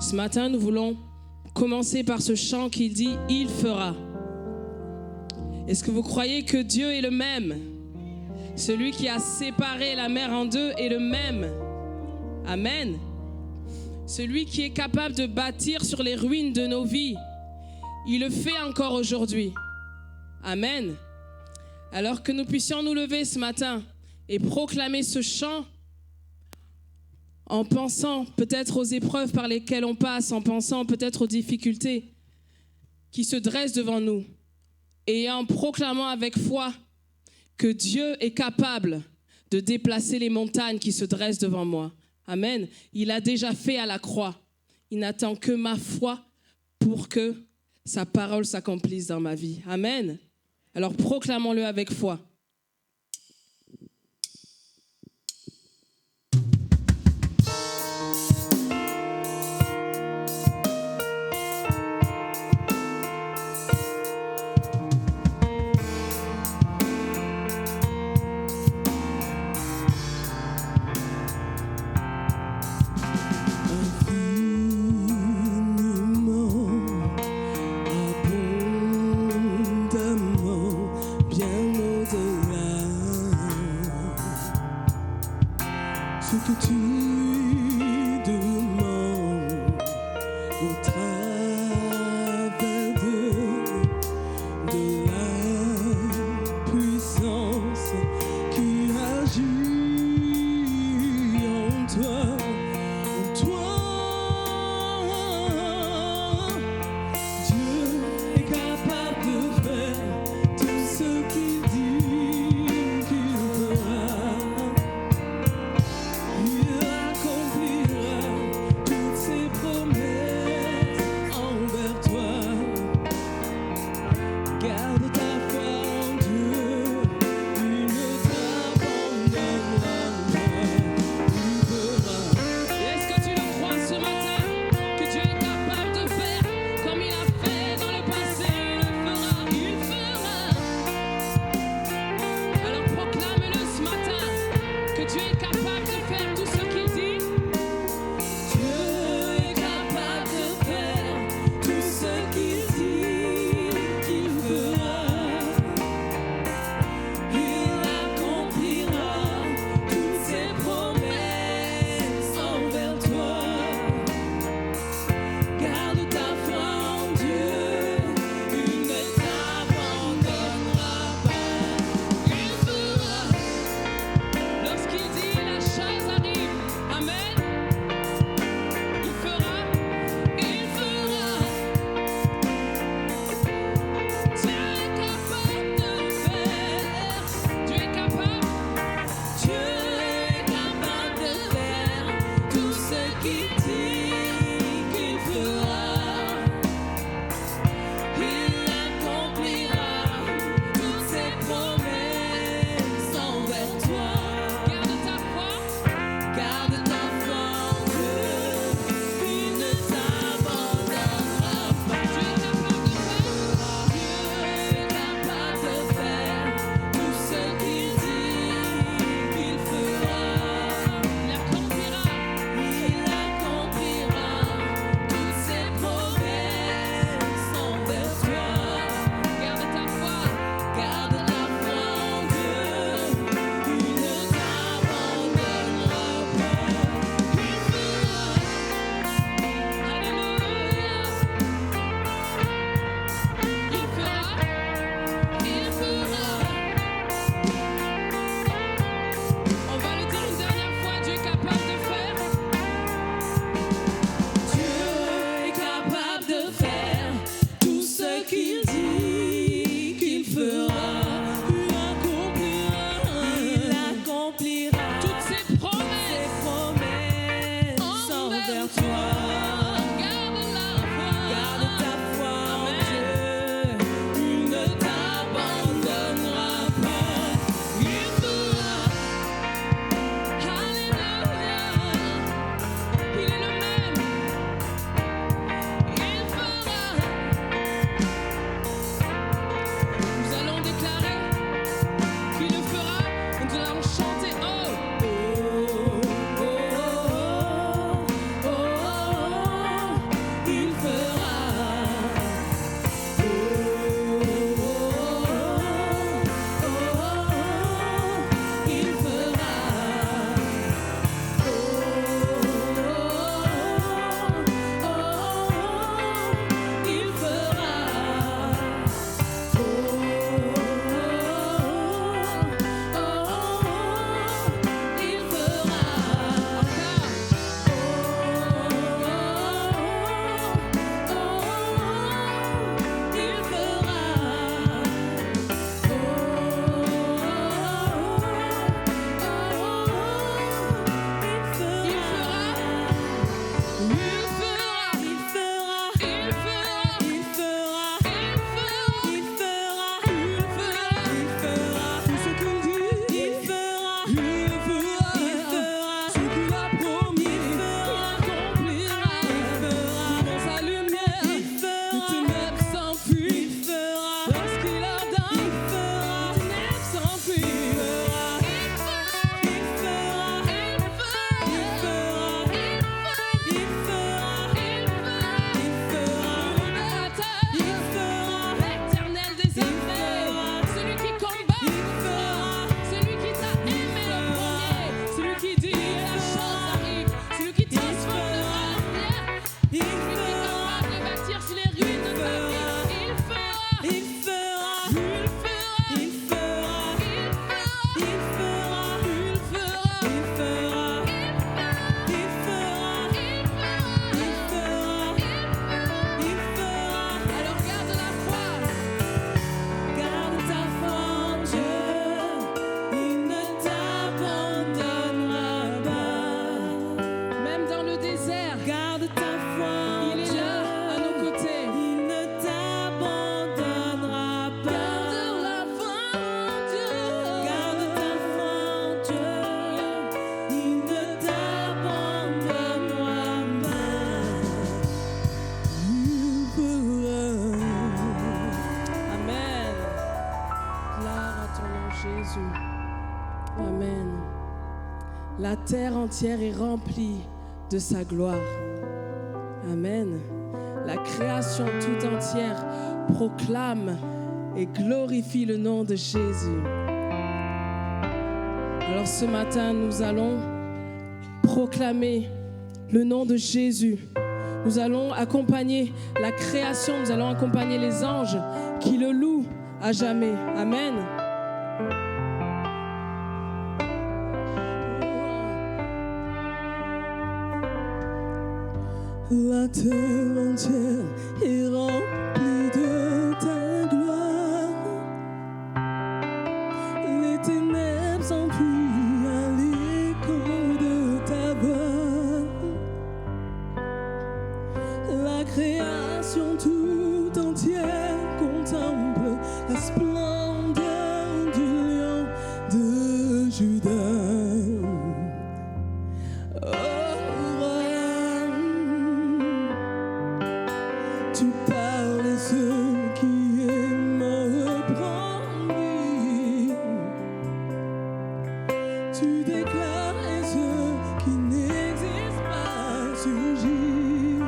Ce matin, nous voulons commencer par ce chant qui dit « Il fera ». Est-ce que vous croyez que Dieu est le même? Celui qui a séparé la mer en deux est le même. Amen. Celui qui est capable de bâtir sur les ruines de nos vies, il le fait encore aujourd'hui. Amen. Alors que nous puissions nous lever ce matin et proclamer ce chant en pensant peut-être aux épreuves par lesquelles on passe, en pensant peut-être aux difficultés qui se dressent devant nous et en proclamant avec foi que Dieu est capable de déplacer les montagnes qui se dressent devant moi. Amen. Il a déjà fait à la croix. Il n'attend que ma foi pour que sa parole s'accomplisse dans ma vie. Amen. Alors proclamons-le avec foi. Il accomplira toutes ses promesses. La terre entière est remplie de sa gloire. Amen. La création tout entière proclame et glorifie le nom de Jésus. Alors ce matin, nous allons proclamer le nom de Jésus. Nous allons accompagner la création, nous allons accompagner les anges qui le louent à jamais. Amen. La terre entière est remplie de ta gloire. Les ténèbres s'enfuient à l'écho de ta voix. La création tout entière contemple la splendeur du lion de Juda. Tu parles et ce qui est mort prend vie. Tu déclares et ce qui n'existe pas surgit.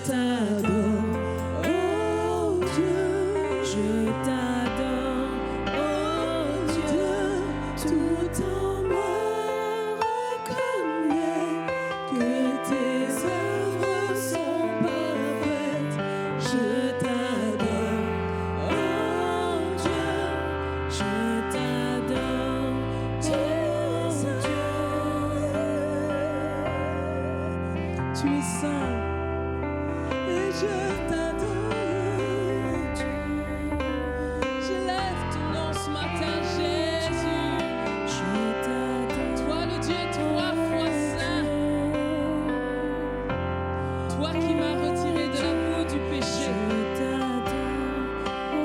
t'adore, oh Dieu, Je t'adore, oh Dieu. tout en moi reconnaît que tes œuvres sont parfaites. Je t'adore, oh Dieu, Je t'adore, tu es saint et je t'adore. Je lève ton nom ce matin, Jésus. je t'adore. Toi le Dieu 3 fois saint. Toi qui m'as retiré de la boue du péché.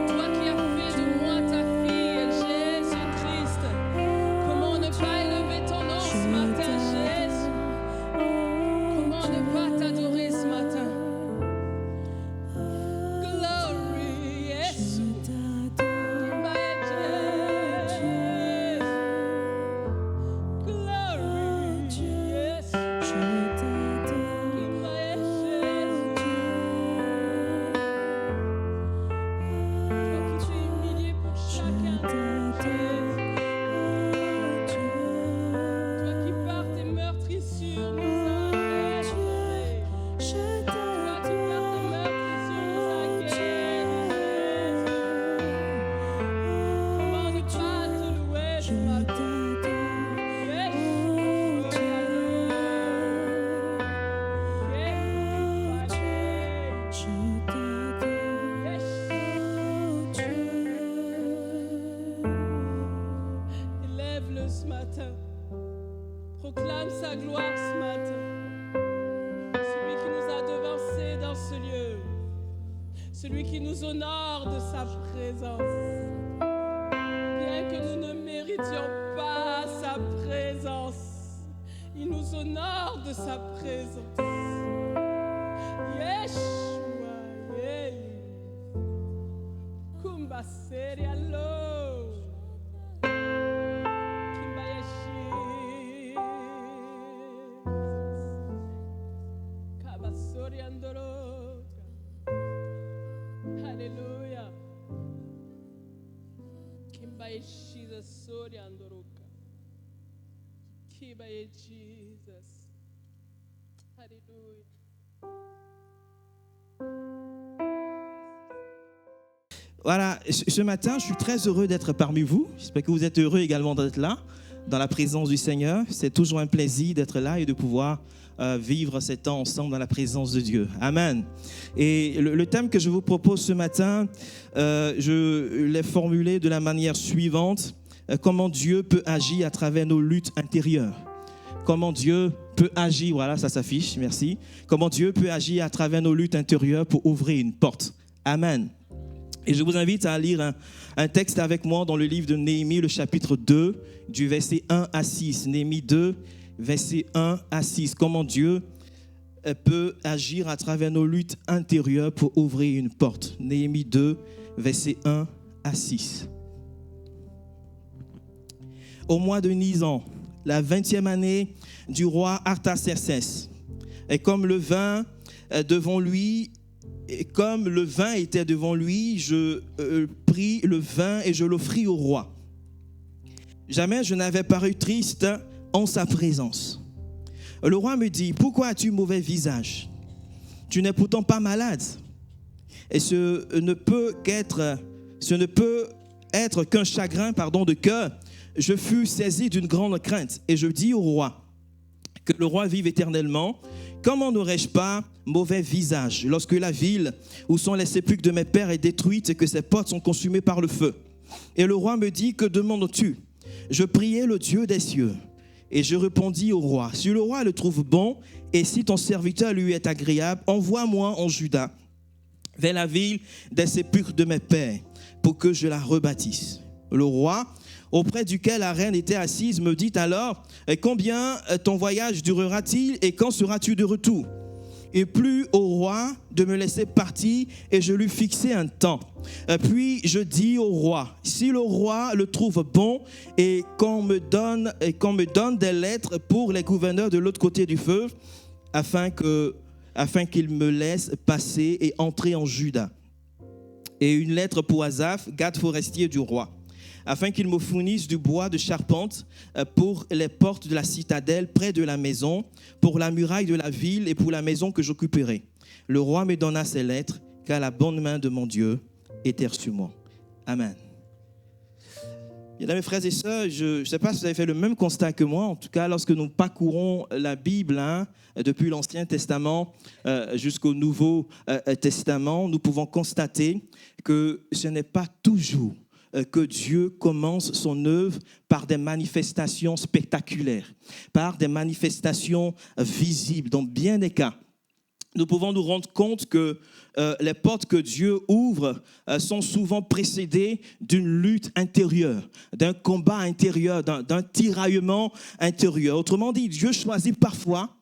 Toi qui as fait de moi ta fille, Jésus-Christ. Comment ne pas élever ton nom ce matin, Jésus? Comment ne pas t'adorer ce matin? Glory, Jésus. Glory, Jésus. Toi qui t'es humilié pour chacun de toi qui par tes meurtrissures nous as réchauffés. Toi qui par tes meurtrissures nous as guéris. Comment ne pas te louer ce matin? Élève-le ce matin. Proclame sa gloire ce matin. Celui qui nous a devancés dans ce lieu. Celui qui nous honore de sa présence. Bien que nous ne méritions pas sa présence, il nous honore de sa présence. Yeshua, Eli, Kumba Serialo. Alléluia. Kimbaye Jesus sori andoroka. Kimbaye Jesus. Alléluia. Voilà, ce matin, je suis très heureux d'être parmi vous. J'espère que vous êtes heureux également d'être là, dans la présence du Seigneur. C'est toujours un plaisir d'être là et de pouvoir vivre ces temps ensemble dans la présence de Dieu. Amen. Et le thème que je vous propose ce matin, je l'ai formulé de la manière suivante. Comment Dieu peut agir à travers nos luttes intérieures. Comment Dieu peut agir, voilà, ça s'affiche, merci. Comment Dieu peut agir à travers nos luttes intérieures pour ouvrir une porte. Amen. Et je vous invite à lire un texte avec moi dans le livre de Néhémie, le chapitre 2, du verset 1 à 6. Néhémie 2, verset 1 à 6. Comment Dieu peut agir à travers nos luttes intérieures pour ouvrir une porte. Néhémie 2, verset 1 à 6. Au mois de Nisan, la 20e année du roi Artaxerxès, et comme le vin devant lui, et comme le vin était devant lui, je pris le vin et je l'offris au roi. Jamais je n'avais paru triste en sa présence. Le roi me dit, pourquoi as-tu mauvais visage? Tu n'es pourtant pas malade. Et ce ne peut être qu'un chagrin, de cœur. Je fus saisi d'une grande crainte et je dis au roi, que le roi vive éternellement, comment n'aurais-je pas mauvais visage lorsque la ville où sont les sépulcres de mes pères est détruite et que ses portes sont consumées par le feu? Et le roi me dit, que demandes-tu? Je priai le Dieu des cieux et je répondis au roi, si le roi le trouve bon et si ton serviteur lui est agréable, envoie-moi en Juda vers la ville des sépulcres de mes pères pour que je la rebâtisse. Le roi, auprès duquel la reine était assise, me dit alors, combien ton voyage durera-t-il et quand seras-tu de retour? Et plus au roi de me laisser partir et je lui fixai un temps. Puis je dis au roi, si le roi le trouve bon et qu'on me donne des lettres pour les gouverneurs de l'autre côté du fleuve, afin afin qu'il me laisse passer et entrer en Juda. Et une lettre pour Asaph, garde forestier du roi, afin qu'il me fournisse du bois de charpente pour les portes de la citadelle près de la maison, pour la muraille de la ville et pour la maison que j'occuperai. Le roi me donna ces lettres, car la bonne main de mon Dieu était sur moi. Amen. Bien, mes frères et sœurs, je ne sais pas si vous avez fait le même constat que moi. En tout cas, lorsque nous parcourons la Bible, depuis l'Ancien Testament jusqu'au Nouveau Testament, nous pouvons constater que ce n'est pas toujours que Dieu commence son œuvre par des manifestations spectaculaires, par des manifestations visibles. Dans bien des cas, nous pouvons nous rendre compte que les portes que Dieu ouvre sont souvent précédées d'une lutte intérieure, d'un combat intérieur, d'un tiraillement intérieur. Autrement dit, Dieu choisit parfois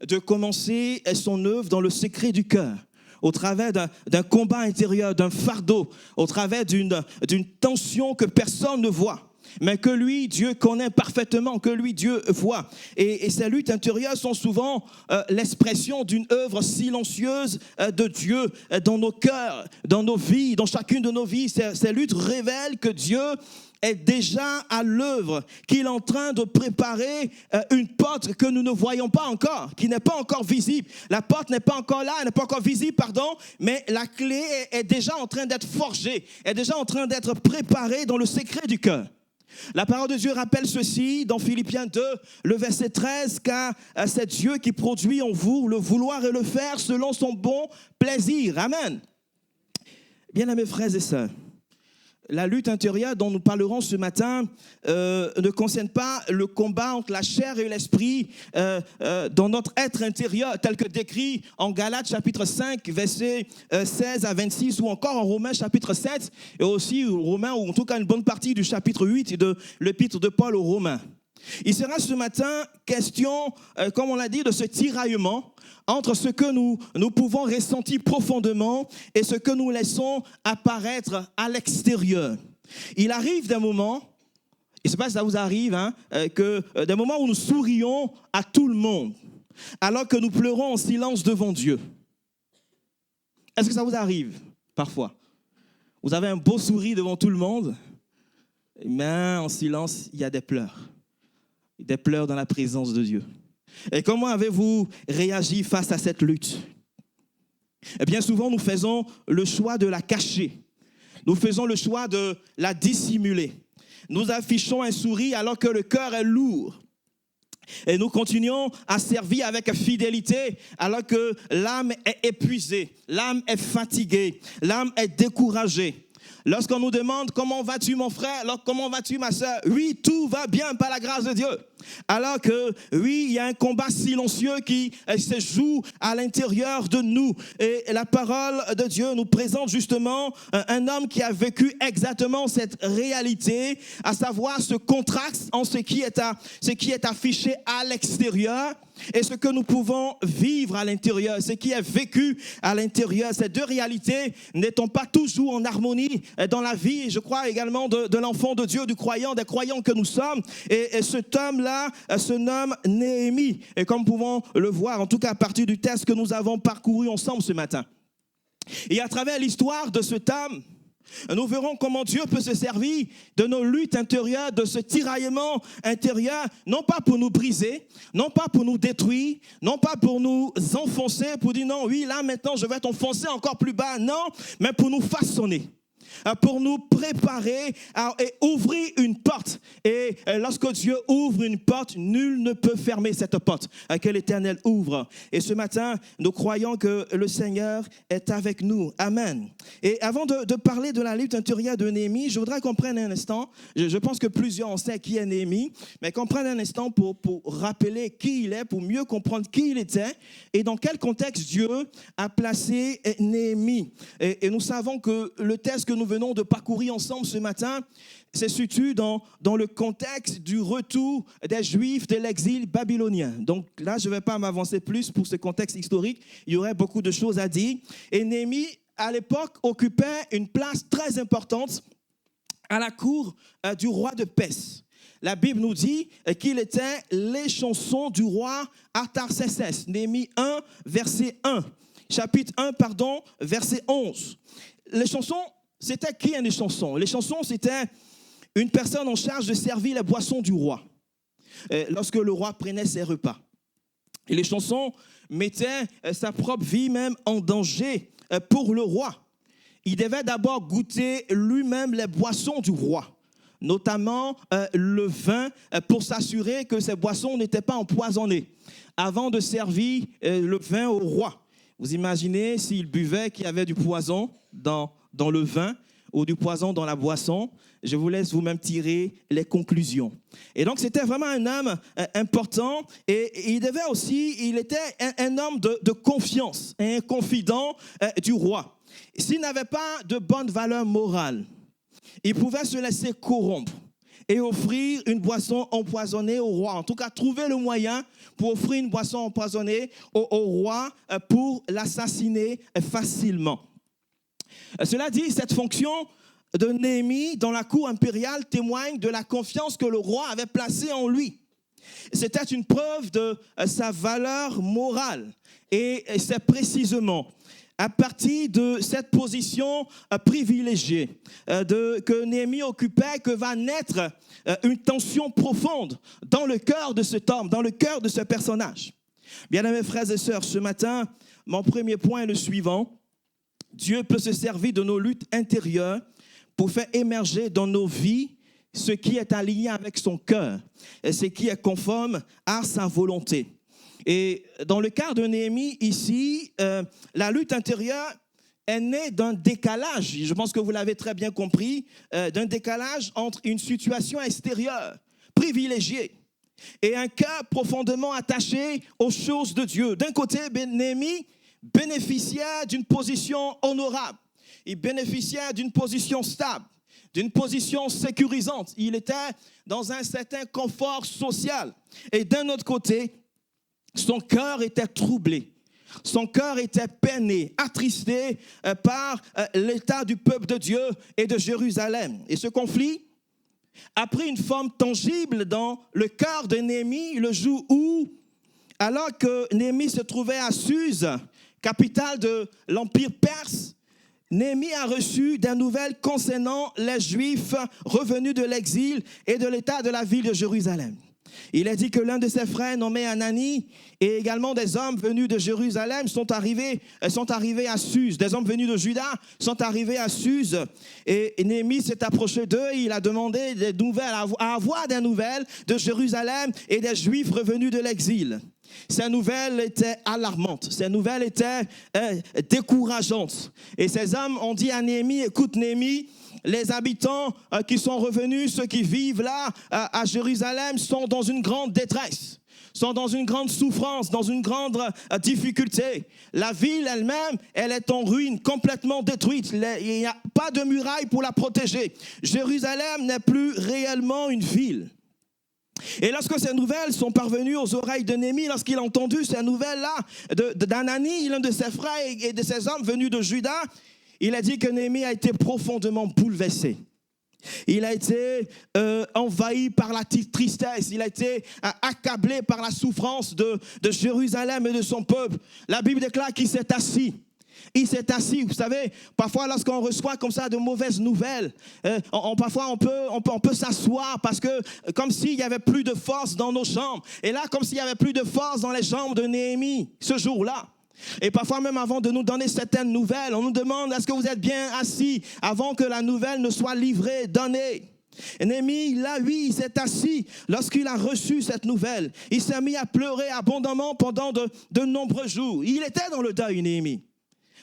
de commencer son œuvre dans le secret du cœur, au travers d'un combat intérieur, d'un fardeau, au travers d'une tension que personne ne voit, mais que lui, Dieu connaît parfaitement, que lui, Dieu voit. Et ces luttes intérieures sont souvent l'expression d'une œuvre silencieuse de Dieu dans nos cœurs, dans nos vies, dans chacune de nos vies. Ces luttes révèlent que Dieu est déjà à l'œuvre, qu'il est en train de préparer une porte que nous ne voyons pas encore, qui n'est pas encore visible. La porte n'est pas encore là, elle n'est pas encore visible, mais la clé est déjà en train d'être forgée, est déjà en train d'être préparée dans le secret du cœur. La parole de Dieu rappelle ceci dans Philippiens 2, le verset 13, car c'est Dieu qui produit en vous le vouloir et le faire selon son bon plaisir. Amen. Bien-aimés frères et sœurs, la lutte intérieure dont nous parlerons ce matin ne concerne pas le combat entre la chair et l'esprit dans notre être intérieur, tel que décrit en Galates chapitre 5, versets 16 à 26, ou encore en Romains chapitre 7, et aussi Romains, ou en tout cas une bonne partie du chapitre 8 de l'épître de Paul aux Romains. Il sera ce matin question, comme on l'a dit, de ce tiraillement entre ce que nous pouvons ressentir profondément et ce que nous laissons apparaître à l'extérieur. Il arrive des moments, je ne sais pas si ça vous arrive, que des moments où nous sourions à tout le monde, alors que nous pleurons en silence devant Dieu. Est-ce que ça vous arrive parfois? Vous avez un beau sourire devant tout le monde, mais en silence, il y a des pleurs. Des pleurs dans la présence de Dieu. Et comment avez-vous réagi face à cette lutte? Et bien souvent, nous faisons le choix de la cacher. Nous faisons le choix de la dissimuler. Nous affichons un sourire alors que le cœur est lourd. Et nous continuons à servir avec fidélité alors que l'âme est épuisée, l'âme est fatiguée, l'âme est découragée. Lorsqu'on nous demande comment vas-tu mon frère, comment vas-tu ma soeur, oui, tout va bien par la grâce de Dieu. Alors que oui, il y a un combat silencieux qui se joue à l'intérieur de nous. Et la parole de Dieu nous présente justement un homme qui a vécu exactement cette réalité, à savoir ce contraste en ce qui est affiché à l'extérieur et ce que nous pouvons vivre à l'intérieur, ce qui est vécu à l'intérieur. Ces deux réalités n'étant pas toujours en harmonie dans la vie, je crois également de l'enfant de Dieu, du croyant, des croyants que nous sommes. Et cet homme-là se nomme Néhémie. Et comme nous pouvons le voir, en tout cas à partir du texte que nous avons parcouru ensemble ce matin. Et à travers l'histoire de cet homme, nous verrons comment Dieu peut se servir de nos luttes intérieures, de ce tiraillement intérieur, non pas pour nous briser, non pas pour nous détruire, non pas pour nous enfoncer, pour dire non, oui, là maintenant je vais t'enfoncer encore plus bas, non, mais pour nous façonner. Pour nous préparer et ouvrir une porte. Et lorsque Dieu ouvre une porte, nul ne peut fermer cette porte que l'Éternel ouvre. Et ce matin, nous croyons que le Seigneur est avec nous. Amen. Et avant de parler de la lutte intérieure de Néhémie, je voudrais qu'on prenne un instant. Je pense que plusieurs ont sait qui est Néhémie, mais qu'on prenne un instant pour rappeler qui il est, pour mieux comprendre qui il était et dans quel contexte Dieu a placé Néhémie. Et nous savons que le texte que nous venons de parcourir ensemble ce matin se situe dans le contexte du retour des Juifs de l'exil babylonien. Donc là, je ne vais pas m'avancer plus pour ce contexte historique. Il y aurait beaucoup de choses à dire. Et Néhémie, à l'époque, occupait une place très importante à la cour du roi de Perse. la Bible nous dit qu'il était les chansons du roi Artaxerxès. Néhémie 1, verset 1. Chapitre 1, verset 11. Les chansons, c'était qui les chansons? Les chansons, c'était une personne en charge de servir les boissons du roi lorsque le roi prenait ses repas. Et les chansons mettaient sa propre vie même en danger pour le roi. Il devait d'abord goûter lui-même les boissons du roi, notamment le vin, pour s'assurer que ces boissons n'étaient pas empoisonnées avant de servir le vin au roi. Vous imaginez s'il buvait qu'il y avait du poison dans le vin ou du poison dans la boisson? Je vous laisse vous-même tirer les conclusions. Et donc, c'était vraiment un homme important et il était un homme de confiance, un confident du roi. S'il n'avait pas de bonnes valeurs morales, il pouvait se laisser corrompre et offrir une boisson empoisonnée au roi. En tout cas, trouver le moyen pour offrir une boisson empoisonnée au roi pour l'assassiner facilement. Cela dit, cette fonction de Néhémie dans la cour impériale témoigne de la confiance que le roi avait placée en lui. C'était une preuve de sa valeur morale et c'est précisément à partir de cette position privilégiée que Néhémie occupait que va naître une tension profonde dans le cœur de cet homme, dans le cœur de ce personnage. Bien-aimés frères et sœurs, ce matin, mon premier point est le suivant. Dieu peut se servir de nos luttes intérieures pour faire émerger dans nos vies ce qui est aligné avec son cœur, et ce qui est conforme à sa volonté. Et dans le cas de Néhémie, ici, la lutte intérieure est née d'un décalage, je pense que vous l'avez très bien compris, d'un décalage entre une situation extérieure privilégiée et un cœur profondément attaché aux choses de Dieu. D'un côté, Néhémie bénéficiait d'une position honorable. Il bénéficiait d'une position stable, d'une position sécurisante. Il était dans un certain confort social. Et d'un autre côté, son cœur était troublé. Son cœur était peiné, attristé par l'état du peuple de Dieu et de Jérusalem. Et ce conflit a pris une forme tangible dans le cœur de Néhémie le jour où, alors que Néhémie se trouvait à Suse, capitale de l'Empire perse, Néhémie a reçu des nouvelles concernant les Juifs revenus de l'exil et de l'état de la ville de Jérusalem. Il est dit que l'un de ses frères, nommé Anani, et également des hommes venus de Jérusalem sont arrivés à Suse. Des hommes venus de Juda sont arrivés à Suse. Et Néhémie s'est approché d'eux et il a demandé des nouvelles, à avoir des nouvelles de Jérusalem et des Juifs revenus de l'exil. Ces nouvelles étaient alarmantes, ces nouvelles étaient décourageantes. Et ces hommes ont dit à Néhémie, écoute Néhémie, les habitants qui sont revenus, ceux qui vivent là à Jérusalem sont dans une grande détresse, sont dans une grande souffrance, dans une grande difficulté. La ville elle-même, elle est en ruine, complètement détruite. Il n'y a pas de muraille pour la protéger. Jérusalem n'est plus réellement une ville. Et lorsque ces nouvelles sont parvenues aux oreilles de Néhémie, lorsqu'il a entendu ces nouvelles-là d'Anani, l'un de ses frères et de ses hommes venus de Juda, il a dit que Néhémie a été profondément bouleversé. Il a été envahi par la tristesse, il a été accablé par la souffrance de Jérusalem et de son peuple. La Bible déclare qu'il s'est assis. Il s'est assis, vous savez, parfois lorsqu'on reçoit comme ça de mauvaises nouvelles, parfois on peut s'asseoir parce que comme s'il n'y avait plus de force dans nos chambres. Et là, comme s'il n'y avait plus de force dans les chambres de Néhémie ce jour-là. Et parfois même avant de nous donner certaines nouvelles, on nous demande est-ce que vous êtes bien assis avant que la nouvelle ne soit livrée, donnée. Et Néhémie, là, lui, il s'est assis lorsqu'il a reçu cette nouvelle. Il s'est mis à pleurer abondamment pendant de nombreux jours. Il était dans le deuil, Néhémie,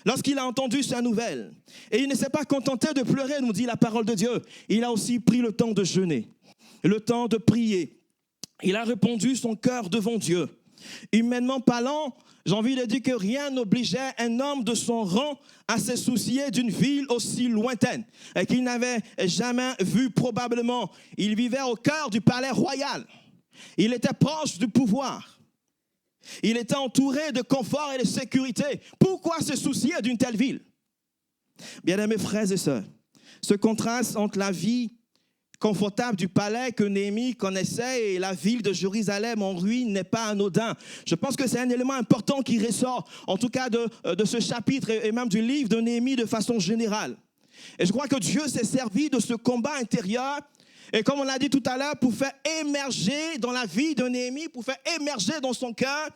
lorsqu'il a entendu sa nouvelle. Et il ne s'est pas contenté de pleurer, nous dit la parole de Dieu. Il a aussi pris le temps de jeûner, le temps de prier. Il a répandu son cœur devant Dieu. Humainement parlant, j'ai envie de dire que rien n'obligeait un homme de son rang à se soucier d'une ville aussi lointaine qu'il n'avait jamais vue probablement. Il vivait au cœur du palais royal. Il était proche du pouvoir. Il était entouré de confort et de sécurité. Pourquoi se soucier d'une telle ville? Bien-aimés frères et sœurs, ce contraste entre la vie confortable du palais que Néhémie connaissait et la ville de Jérusalem en ruine n'est pas anodin. Je pense que c'est un élément important qui ressort, en tout cas de ce chapitre et même du livre de Néhémie de façon générale. Et je crois que Dieu s'est servi de ce combat intérieur, et comme on l'a dit tout à l'heure, pour faire émerger dans la vie de Néhémie, pour faire émerger dans son cœur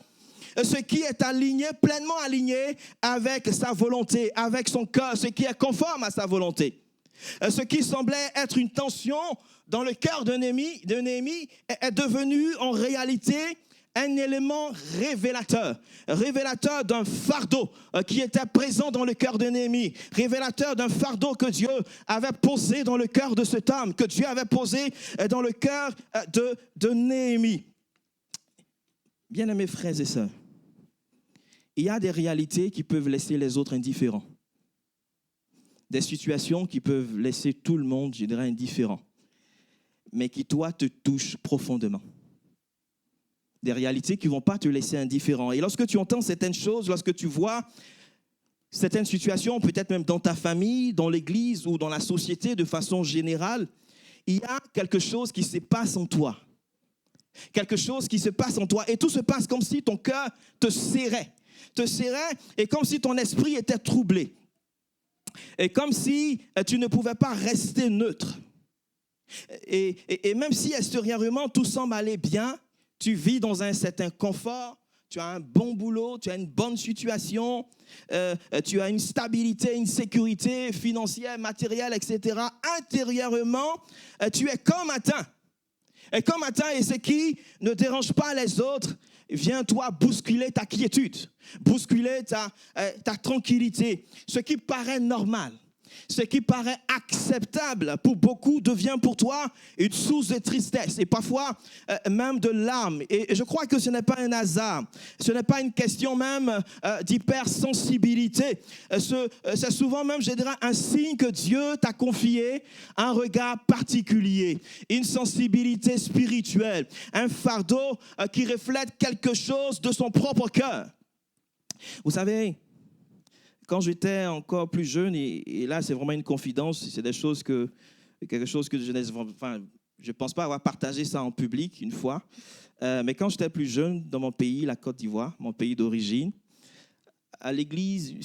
ce qui est aligné, pleinement aligné avec sa volonté, avec son cœur, ce qui est conforme à sa volonté. Ce qui semblait être une tension dans le cœur de Néhémie est devenu en réalité un élément révélateur d'un fardeau qui était présent dans le cœur de Néhémie, révélateur d'un fardeau que Dieu avait posé dans le cœur de cet homme, que Dieu avait posé dans le cœur de Néhémie. Bien-aimés frères et sœurs, il y a des réalités qui peuvent laisser les autres indifférents. Des situations qui peuvent laisser tout le monde, je dirais, indifférent, mais qui, toi, te touchent profondément. Des réalités qui ne vont pas te laisser indifférent. Et lorsque tu entends certaines choses, lorsque tu vois certaines situations, peut-être même dans ta famille, dans l'église ou dans la société de façon générale, il y a quelque chose qui se passe en toi. Quelque chose qui se passe en toi. Et tout se passe comme si ton cœur te serrait et comme si ton esprit était troublé. Et comme si tu ne pouvais pas rester neutre. Et même si extérieurement tout semble aller bien, tu vis dans un certain confort, tu as un bon boulot, tu as une bonne situation, tu as une stabilité, une sécurité financière, matérielle, etc. Intérieurement, tu es comme atteint. Et comme atteint, et ce qui ne dérange pas les autres, vient toi bousculer ta quiétude, bousculer ta tranquillité. Ce qui paraît normal, ce qui paraît acceptable pour beaucoup devient pour toi une source de tristesse et parfois même de larmes. Et je crois que ce n'est pas un hasard, ce n'est pas une question même d'hypersensibilité. C'est souvent même, je dirais, un signe que Dieu t'a confié un regard particulier, une sensibilité spirituelle, un fardeau qui reflète quelque chose de son propre cœur. Vous savez, quand j'étais encore plus jeune, et là c'est vraiment une confidence, c'est quelque chose que je ne pense pas avoir partagé ça en public une fois, mais quand j'étais plus jeune dans mon pays, la Côte d'Ivoire, mon pays d'origine, à l'église,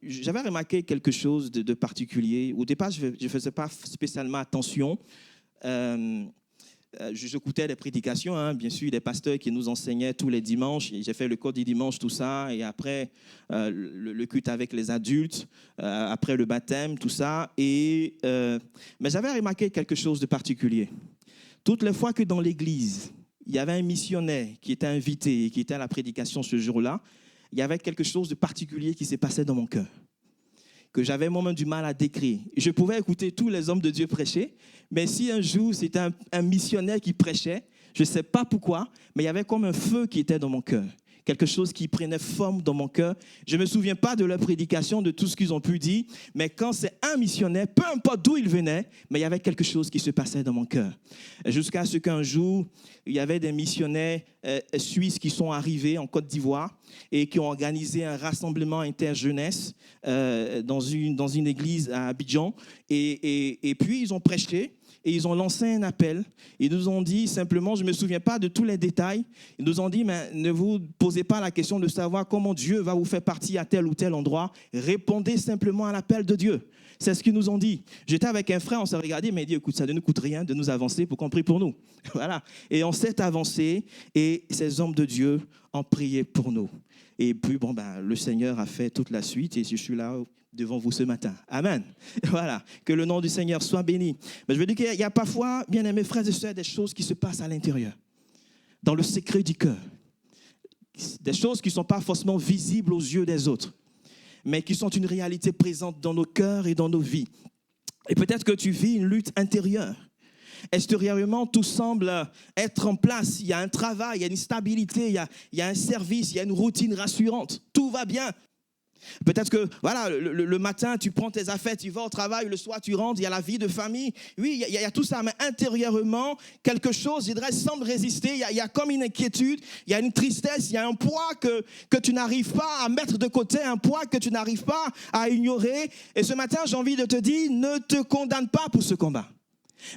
j'avais remarqué quelque chose de particulier. Au départ, je ne faisais pas spécialement attention. J'écoutais les prédications, bien sûr, des pasteurs qui nous enseignaient tous les dimanches. J'ai fait le code du dimanche, tout ça, et après le culte avec les adultes, après le baptême, tout ça. Mais j'avais remarqué quelque chose de particulier. Toutes les fois que dans l'église, il y avait un missionnaire qui était invité et qui était à la prédication ce jour-là, il y avait quelque chose de particulier qui s'est passé dans mon cœur, que j'avais moi-même du mal à décrire. Je pouvais écouter tous les hommes de Dieu prêcher, mais si un jour c'était un missionnaire qui prêchait, je ne sais pas pourquoi, mais il y avait comme un feu qui était dans mon cœur, quelque chose qui prenait forme dans mon cœur. Je ne me souviens pas de leur prédication, de tout ce qu'ils ont pu dire, mais quand c'est un missionnaire, peu importe d'où il venait, mais il y avait quelque chose qui se passait dans mon cœur. Jusqu'à ce qu'un jour, il y avait des missionnaires suisses qui sont arrivés en Côte d'Ivoire et qui ont organisé un rassemblement interjeunesse dans une église à Abidjan. Et puis, ils ont prêché. Et ils ont lancé un appel. Ils nous ont dit simplement, je ne me souviens pas de tous les détails, ils nous ont dit, mais ne vous posez pas la question de savoir comment Dieu va vous faire partie à tel ou tel endroit. Répondez simplement à l'appel de Dieu. C'est ce qu'ils nous ont dit. J'étais avec un frère, on s'est regardé, mais il dit, écoute, ça ne nous coûte rien de nous avancer pour qu'on prie pour nous. Voilà. Et on s'est avancé et ces hommes de Dieu ont prié pour nous. Et puis, le Seigneur a fait toute la suite et je suis là devant vous ce matin. Amen. Voilà. Que le nom du Seigneur soit béni. Mais je veux dire qu'il y a parfois, bien aimés frères et sœurs, des choses qui se passent à l'intérieur, dans le secret du cœur. Des choses qui ne sont pas forcément visibles aux yeux des autres, mais qui sont une réalité présente dans nos cœurs et dans nos vies. Et peut-être que tu vis une lutte intérieure. Extérieurement, tout semble être en place. Il y a un travail, il y a une stabilité, il y a un service, il y a une routine rassurante. Tout va bien. Peut-être que, le matin, tu prends tes affaires, tu vas au travail, le soir, tu rentres, il y a la vie de famille. Oui, il y a tout ça, mais intérieurement, quelque chose, je dirais, semble résister. Il y a comme une inquiétude, il y a une tristesse, il y a un poids que tu n'arrives pas à mettre de côté, un poids que tu n'arrives pas à ignorer. Et ce matin, j'ai envie de te dire, ne te condamne pas pour ce combat.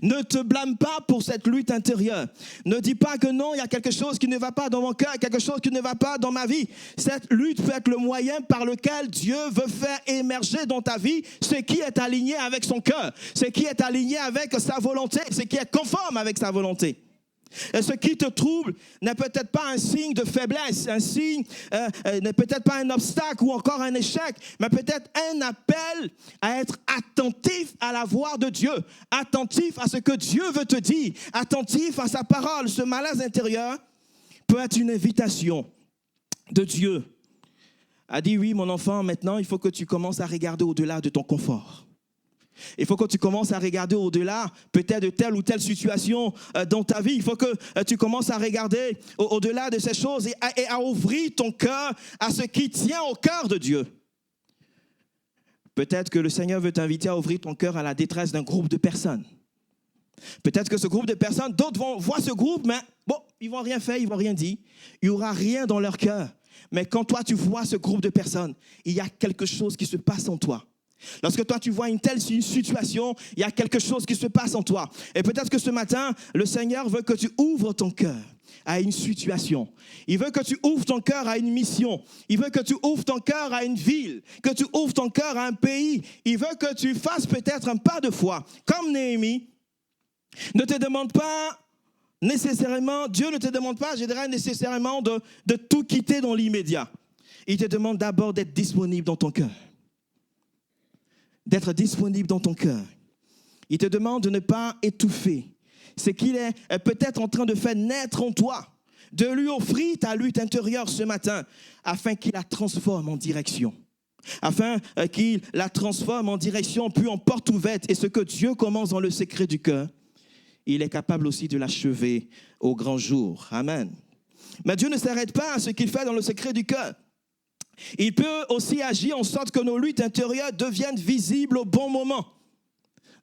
Ne te blâme pas pour cette lutte intérieure. Ne dis pas que non, il y a quelque chose qui ne va pas dans mon cœur, quelque chose qui ne va pas dans ma vie. Cette lutte peut être le moyen par lequel Dieu veut faire émerger dans ta vie ce qui est aligné avec son cœur, ce qui est aligné avec sa volonté, ce qui est conforme avec sa volonté. Et ce qui te trouble n'est peut-être pas un signe de faiblesse, un signe n'est peut-être pas un obstacle ou encore un échec, mais peut-être un appel à être attentif à la voix de Dieu, attentif à ce que Dieu veut te dire, attentif à sa parole. Ce malaise intérieur peut être une invitation de Dieu. A dit, oui, mon enfant, maintenant, il faut que tu commences à regarder au-delà de ton confort. Il faut que tu commences à regarder au-delà peut-être de telle ou telle situation dans ta vie. Il faut que tu commences à regarder au-delà de ces choses et à ouvrir ton cœur à ce qui tient au cœur de Dieu. Peut-être que le Seigneur veut t'inviter à ouvrir ton cœur à la détresse d'un groupe de personnes. Peut-être que ce groupe de personnes, d'autres vont voir ce groupe, mais bon, ils ne vont rien faire, ils ne vont rien dire. Il n'y aura rien dans leur cœur. Mais quand toi, tu vois ce groupe de personnes, il y a quelque chose qui se passe en toi. Lorsque toi tu vois une telle situation, il y a quelque chose qui se passe en toi. Et peut-être que ce matin, le Seigneur veut que tu ouvres ton cœur à une situation. Il veut que tu ouvres ton cœur à une mission. Il veut que tu ouvres ton cœur à une ville, que tu ouvres ton cœur à un pays. Il veut que tu fasses peut-être un pas de foi. Comme Néhémie, ne te demande pas nécessairement, Dieu ne te demande pas, je dirais nécessairement de tout quitter dans l'immédiat. Il te demande d'abord d'être disponible dans ton cœur. D'être disponible dans ton cœur. Il te demande de ne pas étouffer ce qu'il est peut-être en train de faire naître en toi, de lui offrir ta lutte intérieure ce matin, afin qu'il la transforme en direction, afin qu'il la transforme en direction, puis en porte ouverte. Et ce que Dieu commence dans le secret du cœur, il est capable aussi de l'achever au grand jour. Amen. Mais Dieu ne s'arrête pas à ce qu'il fait dans le secret du cœur. Il peut aussi agir en sorte que nos luttes intérieures deviennent visibles au bon moment,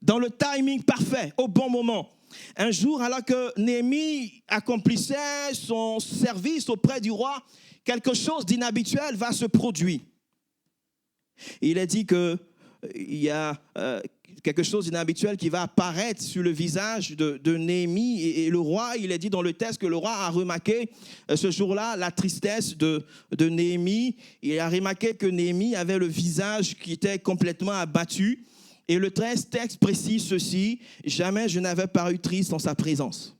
dans le timing parfait, au bon moment. Un jour, alors que Néhémie accomplissait son service auprès du roi, quelque chose d'inhabituel va se produire. Il est dit qu'il y a quelque chose d'inhabituel qui va apparaître sur le visage de Néhémie. Et le roi, il est dit dans le texte que le roi a remarqué ce jour-là la tristesse de Néhémie. Il a remarqué que Néhémie avait le visage qui était complètement abattu. Et le texte précise ceci: jamais je n'avais paru triste en sa présence.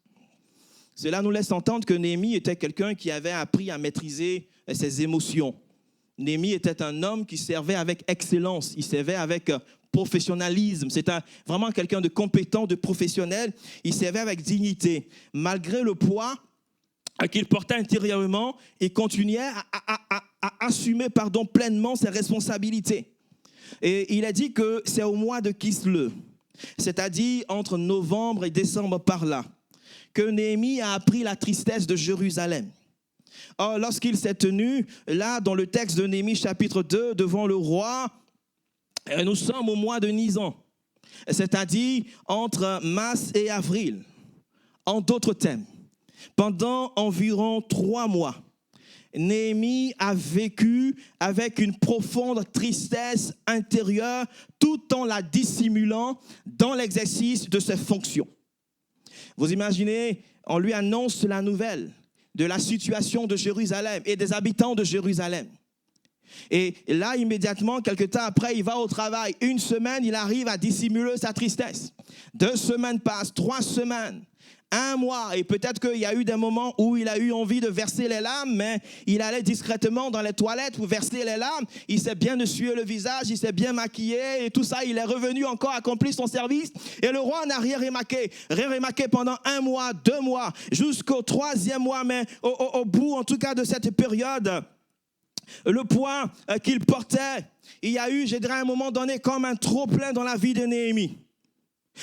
Cela nous laisse entendre que Néhémie était quelqu'un qui avait appris à maîtriser ses émotions. Néhémie était un homme qui servait avec excellence, il servait avec professionnalisme. C'était vraiment quelqu'un de compétent, de professionnel. Il servait avec dignité. Malgré le poids qu'il portait intérieurement, il continuait à assumer pleinement ses responsabilités. Et il a dit que c'est au mois de Kislev, c'est-à-dire entre novembre et décembre par là, que Néhémie a appris la tristesse de Jérusalem. Or, lorsqu'il s'est tenu, là, dans le texte de Néhémie, chapitre 2, devant le roi, nous sommes au mois de Nisan, c'est-à-dire entre mars et avril. En d'autres termes, pendant environ 3 mois, Néhémie a vécu avec une profonde tristesse intérieure tout en la dissimulant dans l'exercice de ses fonctions. Vous imaginez, on lui annonce la nouvelle de la situation de Jérusalem et des habitants de Jérusalem. Et là, immédiatement, quelque temps après, il va au travail. 1 semaine, il arrive à dissimuler sa tristesse. 2 semaines passent, 3 semaines, 1 mois. Et peut-être qu'il y a eu des moments où il a eu envie de verser les larmes, mais il allait discrètement dans les toilettes pour verser les larmes. Il s'est bien essuyé le visage, il s'est bien maquillé et tout ça. Il est revenu encore accomplir son service. Et le roi n'a rien remarqué pendant 1 mois, 2 mois, jusqu'au 3e mois. Mais au bout, en tout cas, de cette période, le poids qu'il portait, il y a eu, je dirais à un moment donné, comme un trop-plein dans la vie de Néhémie.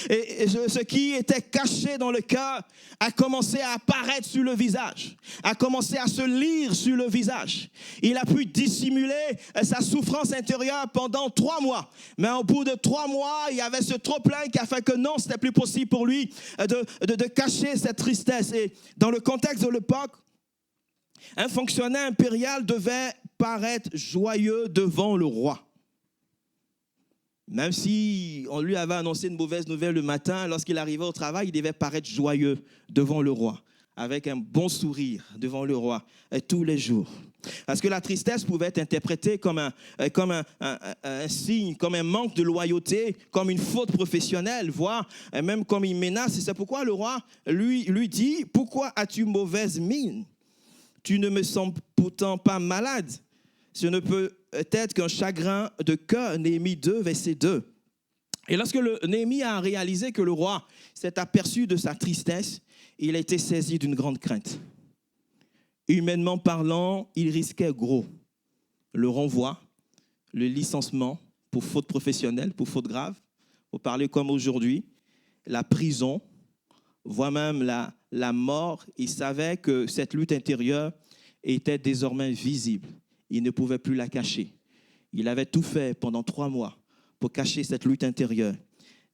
Et ce qui était caché dans le cœur a commencé à apparaître sur le visage, a commencé à se lire sur le visage. Il a pu dissimuler sa souffrance intérieure pendant 3 mois. Mais au bout de 3 mois, il y avait ce trop-plein qui a fait que non, ce n'était plus possible pour lui de cacher cette tristesse. Et dans le contexte de l'époque, un fonctionnaire impérial devait paraître joyeux devant le roi. Même si on lui avait annoncé une mauvaise nouvelle le matin, lorsqu'il arrivait au travail, il devait paraître joyeux devant le roi, avec un bon sourire devant le roi tous les jours. Parce que la tristesse pouvait être interprétée comme un signe, comme un manque de loyauté, comme une faute professionnelle, voire même comme une menace. Et c'est pourquoi le roi lui dit « Pourquoi as-tu mauvaise mine? Tu ne me sembles pourtant pas malade. Ce ne peut être qu'un chagrin de cœur. » Néhémie 2, verset 2. Et lorsque Néhémie a réalisé que le roi s'est aperçu de sa tristesse, il a été saisi d'une grande crainte. Humainement parlant, il risquait gros. Le renvoi, le licenciement pour faute professionnelle, pour faute grave, pour parler comme aujourd'hui, la prison, voire même la mort. Il savait que cette lutte intérieure était désormais visible. Il ne pouvait plus la cacher. Il avait tout fait pendant 3 mois pour cacher cette lutte intérieure,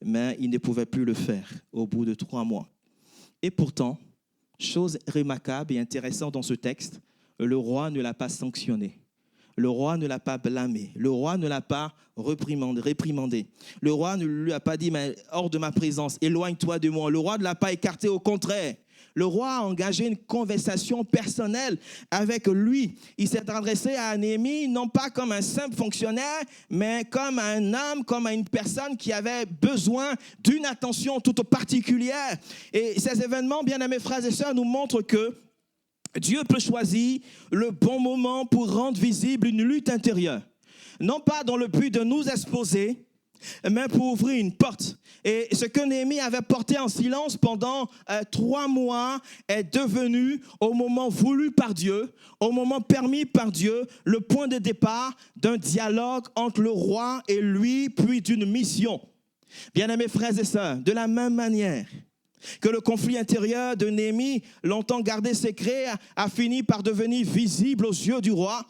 mais il ne pouvait plus le faire au bout de 3 mois. Et pourtant, chose remarquable et intéressante dans ce texte, le roi ne l'a pas sanctionné. Le roi ne l'a pas blâmé. Le roi ne l'a pas réprimandé. Le roi ne lui a pas dit, mais hors de ma présence, éloigne-toi de moi. Le roi ne l'a pas écarté, au contraire. Le roi a engagé une conversation personnelle avec lui. Il s'est adressé à Néhémie, non pas comme un simple fonctionnaire, mais comme un homme, comme une personne qui avait besoin d'une attention toute particulière. Et ces événements, bien-aimés frères et sœurs, nous montrent que Dieu peut choisir le bon moment pour rendre visible une lutte intérieure. Non pas dans le but de nous exposer, mais pour ouvrir une porte. Et ce que Néhémie avait porté en silence pendant 3 mois est devenu, au moment voulu par Dieu, au moment permis par Dieu, le point de départ d'un dialogue entre le roi et lui, puis d'une mission. Bien-aimés frères et sœurs, de la même manière que le conflit intérieur de Néhémie, longtemps gardé secret, a fini par devenir visible aux yeux du roi.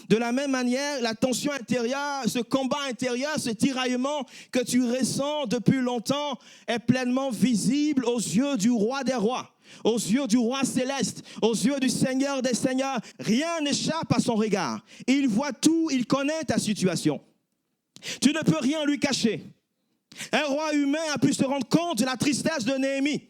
De la même manière, la tension intérieure, ce combat intérieur, ce tiraillement que tu ressens depuis longtemps est pleinement visible aux yeux du roi des rois, aux yeux du roi céleste, aux yeux du Seigneur des seigneurs. Rien n'échappe à son regard. Il voit tout, il connaît ta situation. Tu ne peux rien lui cacher. Un roi humain a pu se rendre compte de la tristesse de Néhémie.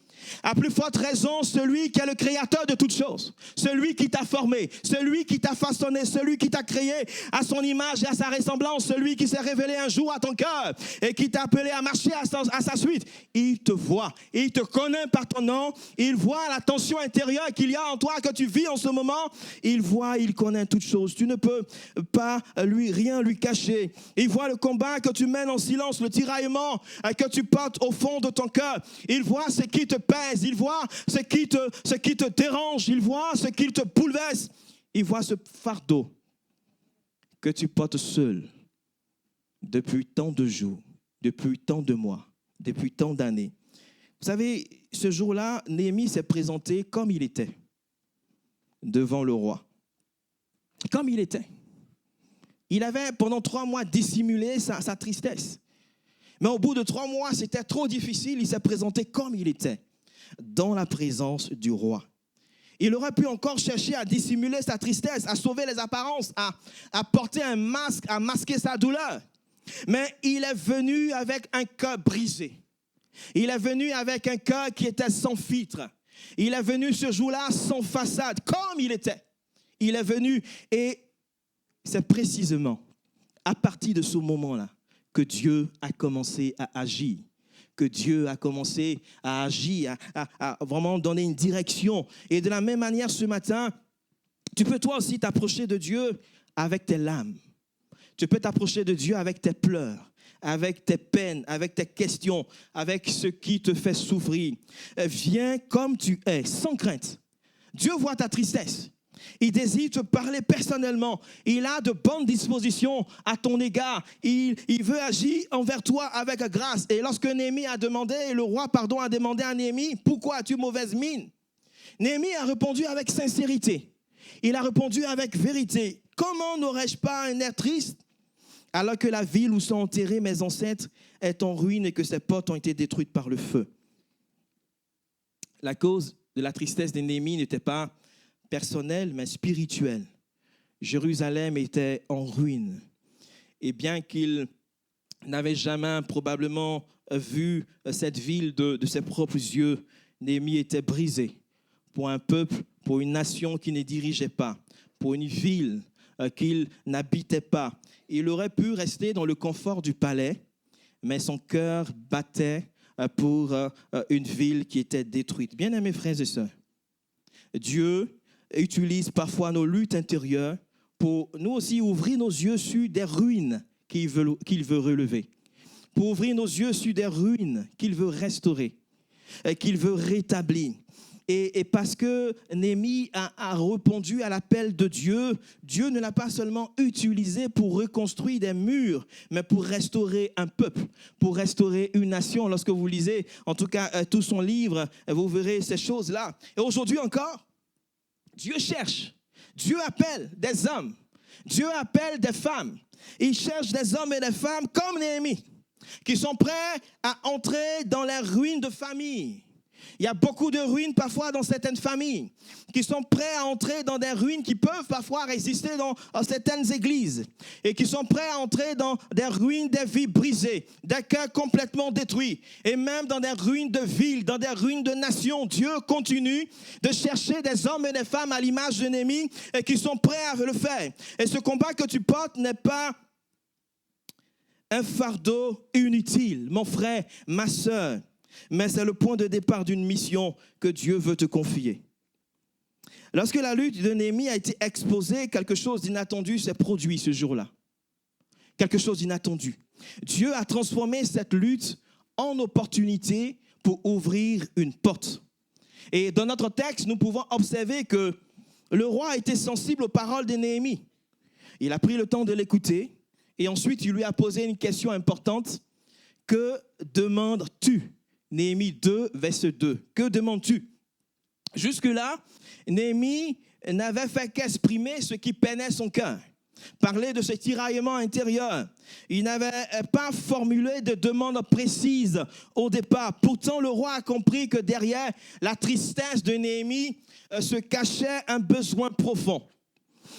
À plus forte raison, celui qui est le créateur de toutes choses, celui qui t'a formé, celui qui t'a façonné, celui qui t'a créé à son image et à sa ressemblance, celui qui s'est révélé un jour à ton cœur et qui t'a appelé à marcher à sa suite. Il te voit, il te connaît par ton nom, il voit la tension intérieure qu'il y a en toi, que tu vis en ce moment. Il voit, il connaît toutes choses. Tu ne peux pas rien lui cacher. Il voit le combat que tu mènes en silence, le tiraillement que tu portes au fond de ton cœur. Il voit ce qui te pèse, il voit ce qui te dérange, il voit ce qui te bouleverse. Il voit ce fardeau que tu portes seul depuis tant de jours, depuis tant de mois, depuis tant d'années. Vous savez, ce jour-là, Néhémie s'est présenté comme il était devant le roi. Comme il était. Il avait pendant 3 mois dissimulé sa tristesse. Mais au bout de 3 mois, c'était trop difficile. Il s'est présenté comme il était, dans la présence du roi. Il aurait pu encore chercher à dissimuler sa tristesse, à sauver les apparences, à porter un masque, à masquer sa douleur. Mais il est venu avec un cœur brisé. Il est venu avec un cœur qui était sans filtre. Il est venu ce jour-là sans façade, comme il était. Il est venu et c'est précisément à partir de ce moment-là que Dieu a commencé à agir. Que Dieu a commencé à agir, à vraiment donner une direction. Et de la même manière, ce matin, tu peux toi aussi t'approcher de Dieu avec tes larmes. Tu peux t'approcher de Dieu avec tes pleurs, avec tes peines, avec tes questions, avec ce qui te fait souffrir. Viens comme tu es, sans crainte. Dieu voit ta tristesse. Il désire te parler personnellement. Il a de bonnes dispositions à ton égard. Il veut agir envers toi avec grâce. Et lorsque Néhémie a demandé, le roi a demandé à Néhémie, pourquoi as-tu mauvaise mine? Néhémie a répondu avec sincérité. Il a répondu avec vérité. Comment n'aurais-je pas un air triste alors que la ville où sont enterrés mes ancêtres est en ruine et que ses portes ont été détruites par le feu? La cause de la tristesse de Néhémie n'était pas personnelle, mais spirituelle. Jérusalem était en ruine. Et bien qu'il n'avait jamais probablement vu cette ville de ses propres yeux. Néhémie était brisé pour un peuple, pour une nation qui ne dirigeait pas, pour une ville qu'il n'habitait pas. Il aurait pu rester dans le confort du palais, mais son cœur battait pour une ville qui était détruite. Bien-aimés frères et sœurs, Dieu utilise parfois nos luttes intérieures pour nous aussi ouvrir nos yeux sur des ruines qu'il veut relever, pour ouvrir nos yeux sur des ruines qu'il veut restaurer, qu'il veut rétablir. Et parce que Néhémie a répondu à l'appel de Dieu, Dieu ne l'a pas seulement utilisé pour reconstruire des murs, mais pour restaurer un peuple, pour restaurer une nation. Lorsque vous lisez, en tout cas, tout son livre, vous verrez ces choses-là. Et aujourd'hui encore, Dieu cherche, Dieu appelle des hommes, Dieu appelle des femmes. Il cherche des hommes et des femmes comme Néhémie, qui sont prêts à entrer dans les ruines de famille. Il y a beaucoup de ruines parfois dans certaines familles qui sont prêts à entrer dans des ruines qui peuvent parfois résister dans certaines églises et qui sont prêts à entrer dans des ruines des vies brisées, des cœurs complètement détruits et même dans des ruines de villes, dans des ruines de nations. Dieu continue de chercher des hommes et des femmes à l'image de Néhémie et qui sont prêts à le faire. Et ce combat que tu portes n'est pas un fardeau inutile, mon frère, ma sœur. Mais c'est le point de départ d'une mission que Dieu veut te confier. Lorsque la lutte de Néhémie a été exposée, quelque chose d'inattendu s'est produit ce jour-là. Quelque chose d'inattendu. Dieu a transformé cette lutte en opportunité pour ouvrir une porte. Et dans notre texte, nous pouvons observer que le roi a été sensible aux paroles de Néhémie. Il a pris le temps de l'écouter et ensuite il lui a posé une question importante. Que demandes-tu ? Néhémie 2, verset 2. Que demandes-tu? Jusque-là, Néhémie n'avait fait qu'exprimer ce qui peinait son cœur. Parler de ce tiraillement intérieur. Il n'avait pas formulé de demande précise au départ. Pourtant, le roi a compris que derrière la tristesse de Néhémie se cachait un besoin profond.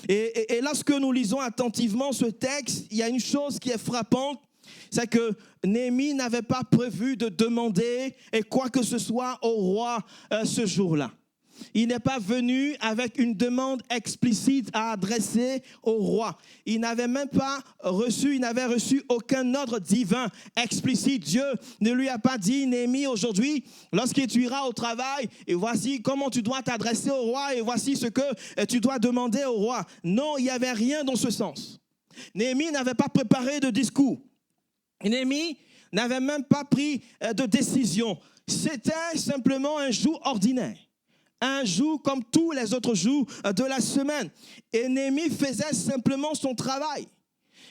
Et lorsque nous lisons attentivement ce texte, il y a une chose qui est frappante. C'est que Néhémie n'avait pas prévu de demander quoi que ce soit au roi ce jour-là. Il n'est pas venu avec une demande explicite à adresser au roi. Il n'avait même pas reçu, il n'avait reçu aucun ordre divin explicite. Dieu ne lui a pas dit, Néhémie, aujourd'hui, lorsque tu iras au travail, et voici comment tu dois t'adresser au roi, et voici ce que tu dois demander au roi. Non, il n'y avait rien dans ce sens. Néhémie n'avait pas préparé de discours. Néhémie n'avait même pas pris de décision. C'était simplement un jour ordinaire. Un jour comme tous les autres jours de la semaine. Et Néhémie faisait simplement son travail.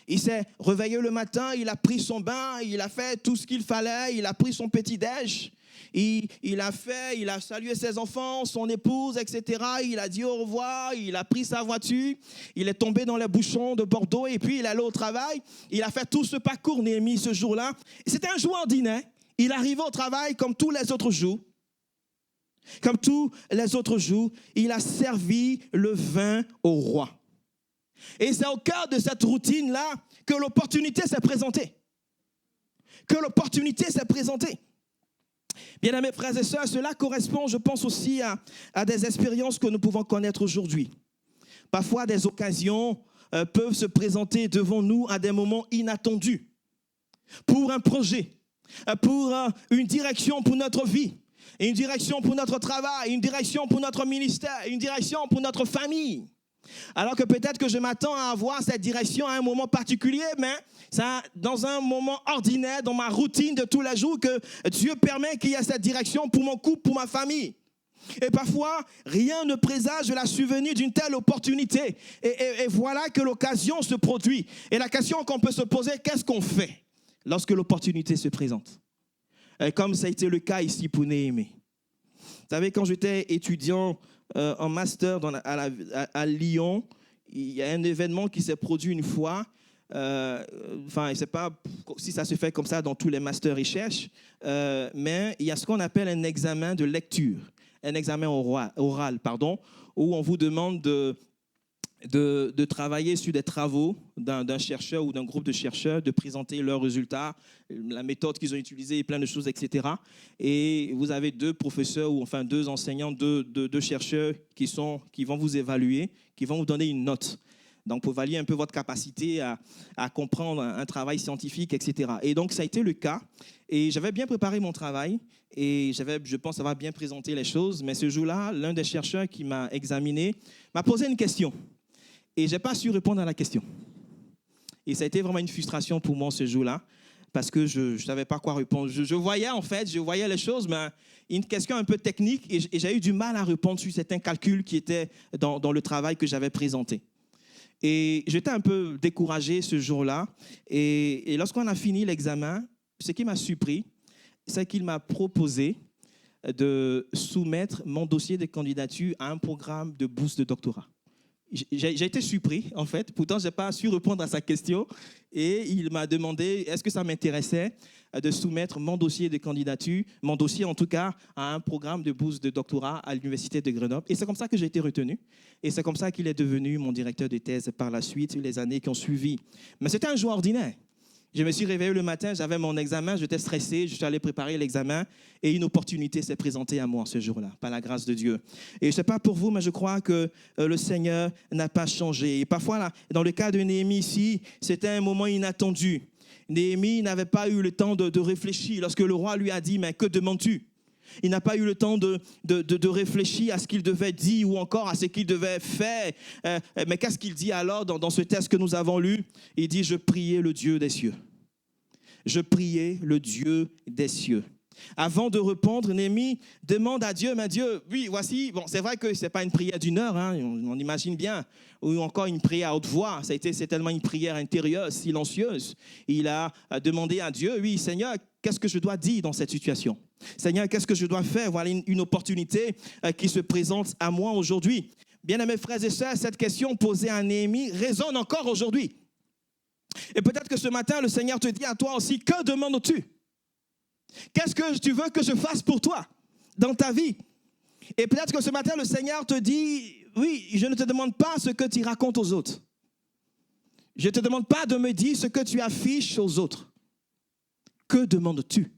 Il s'est réveillé le matin, il a pris son bain, il a fait tout ce qu'il fallait, il a pris son petit-déj. Il a salué ses enfants, son épouse, etc. Il a dit au revoir, il a pris sa voiture, il est tombé dans les bouchons de Bordeaux et puis il est allé au travail. Il a fait tout ce parcours, Néhémie, ce jour-là. C'était un jour ordinaire. Il arrivait au travail comme tous les autres jours. Comme tous les autres jours, il a servi le vin au roi. Et c'est au cœur de cette routine-là que l'opportunité s'est présentée. Bien-aimés frères et sœurs, cela correspond, je pense aussi à des expériences que nous pouvons connaître aujourd'hui. Parfois, des occasions peuvent se présenter devant nous à des moments inattendus. Pour un projet, pour une direction pour notre vie, une direction pour notre travail, une direction pour notre ministère, une direction pour notre famille. Alors que peut-être que je m'attends à avoir cette direction à un moment particulier, mais c'est dans un moment ordinaire, dans ma routine de tous les jours, que Dieu permet qu'il y ait cette direction pour mon couple, pour ma famille. Et parfois, rien ne présage la survenue d'une telle opportunité. Et voilà que l'occasion se produit. Et la question qu'on peut se poser, qu'est-ce qu'on fait lorsque l'opportunité se présente? Comme ça a été le cas ici pour Néhémie. Vous savez, quand j'étais étudiant en master à Lyon, il y a un événement qui s'est produit une fois. Je ne sais pas si ça se fait comme ça dans tous les masters recherche, mais il y a ce qu'on appelle un examen de lecture, un examen oral, où on vous demande de travailler sur des travaux d'un chercheur ou d'un groupe de chercheurs, de présenter leurs résultats, la méthode qu'ils ont utilisée, plein de choses, etc. Et vous avez deux professeurs ou enfin deux enseignants, deux chercheurs qui vont vous évaluer, qui vont vous donner une note. Donc, pour valider un peu votre capacité à comprendre un travail scientifique, etc. Et donc, ça a été le cas. Et j'avais bien préparé mon travail et je pense avoir bien présenté les choses. Mais ce jour-là, l'un des chercheurs qui m'a examiné m'a posé une question. Et je n'ai pas su répondre à la question. Et ça a été vraiment une frustration pour moi ce jour-là, parce que je ne savais pas quoi répondre. Je voyais les choses, mais une question un peu technique, et j'ai eu du mal à répondre sur certains calculs qui étaient dans le travail que j'avais présenté. Et j'étais un peu découragé ce jour-là. Et lorsqu'on a fini l'examen, ce qui m'a surpris, c'est qu'il m'a proposé de soumettre mon dossier de candidature à un programme de bourse de doctorat. J'ai été surpris, en fait. Pourtant, je n'ai pas su répondre à sa question. Et il m'a demandé est-ce que ça m'intéressait de soumettre mon dossier de candidature, mon dossier en tout cas, à un programme de bourse de doctorat à l'Université de Grenoble. Et c'est comme ça que j'ai été retenu. Et c'est comme ça qu'il est devenu mon directeur de thèse par la suite, les années qui ont suivi. Mais c'était un jour ordinaire. Je me suis réveillé le matin, j'avais mon examen, j'étais stressé, je suis allé préparer l'examen et une opportunité s'est présentée à moi ce jour-là, par la grâce de Dieu. Et je ne sais pas pour vous, mais je crois que le Seigneur n'a pas changé. Et parfois, là, dans le cas de Néhémie ici, c'était un moment inattendu. Néhémie n'avait pas eu le temps de réfléchir lorsque le roi lui a dit « Mais que demandes-tu » Il n'a pas eu le temps de réfléchir à ce qu'il devait dire ou encore à ce qu'il devait faire. Mais qu'est-ce qu'il dit alors dans ce texte que nous avons lu? Il dit « Je priais le Dieu des cieux ». Je priais le Dieu des cieux. Avant de répondre, Néhémie demande à Dieu, mais Dieu, oui, voici, bon, c'est vrai que ce n'est pas une prière d'une heure, hein, on imagine bien, ou encore une prière à haute voix, c'est tellement une prière intérieure, silencieuse. Il a demandé à Dieu, oui, Seigneur, qu'est-ce que je dois dire dans cette situation? Seigneur, qu'est-ce que je dois faire? Voilà une opportunité qui se présente à moi aujourd'hui. Bien-aimés frères et sœurs, cette question posée à Néhémie résonne encore aujourd'hui. Et peut-être que ce matin, le Seigneur te dit à toi aussi, que demandes-tu? Qu'est-ce que tu veux que je fasse pour toi dans ta vie? Et peut-être que ce matin, le Seigneur te dit, oui, je ne te demande pas ce que tu racontes aux autres. Je ne te demande pas de me dire ce que tu affiches aux autres. Que demandes-tu?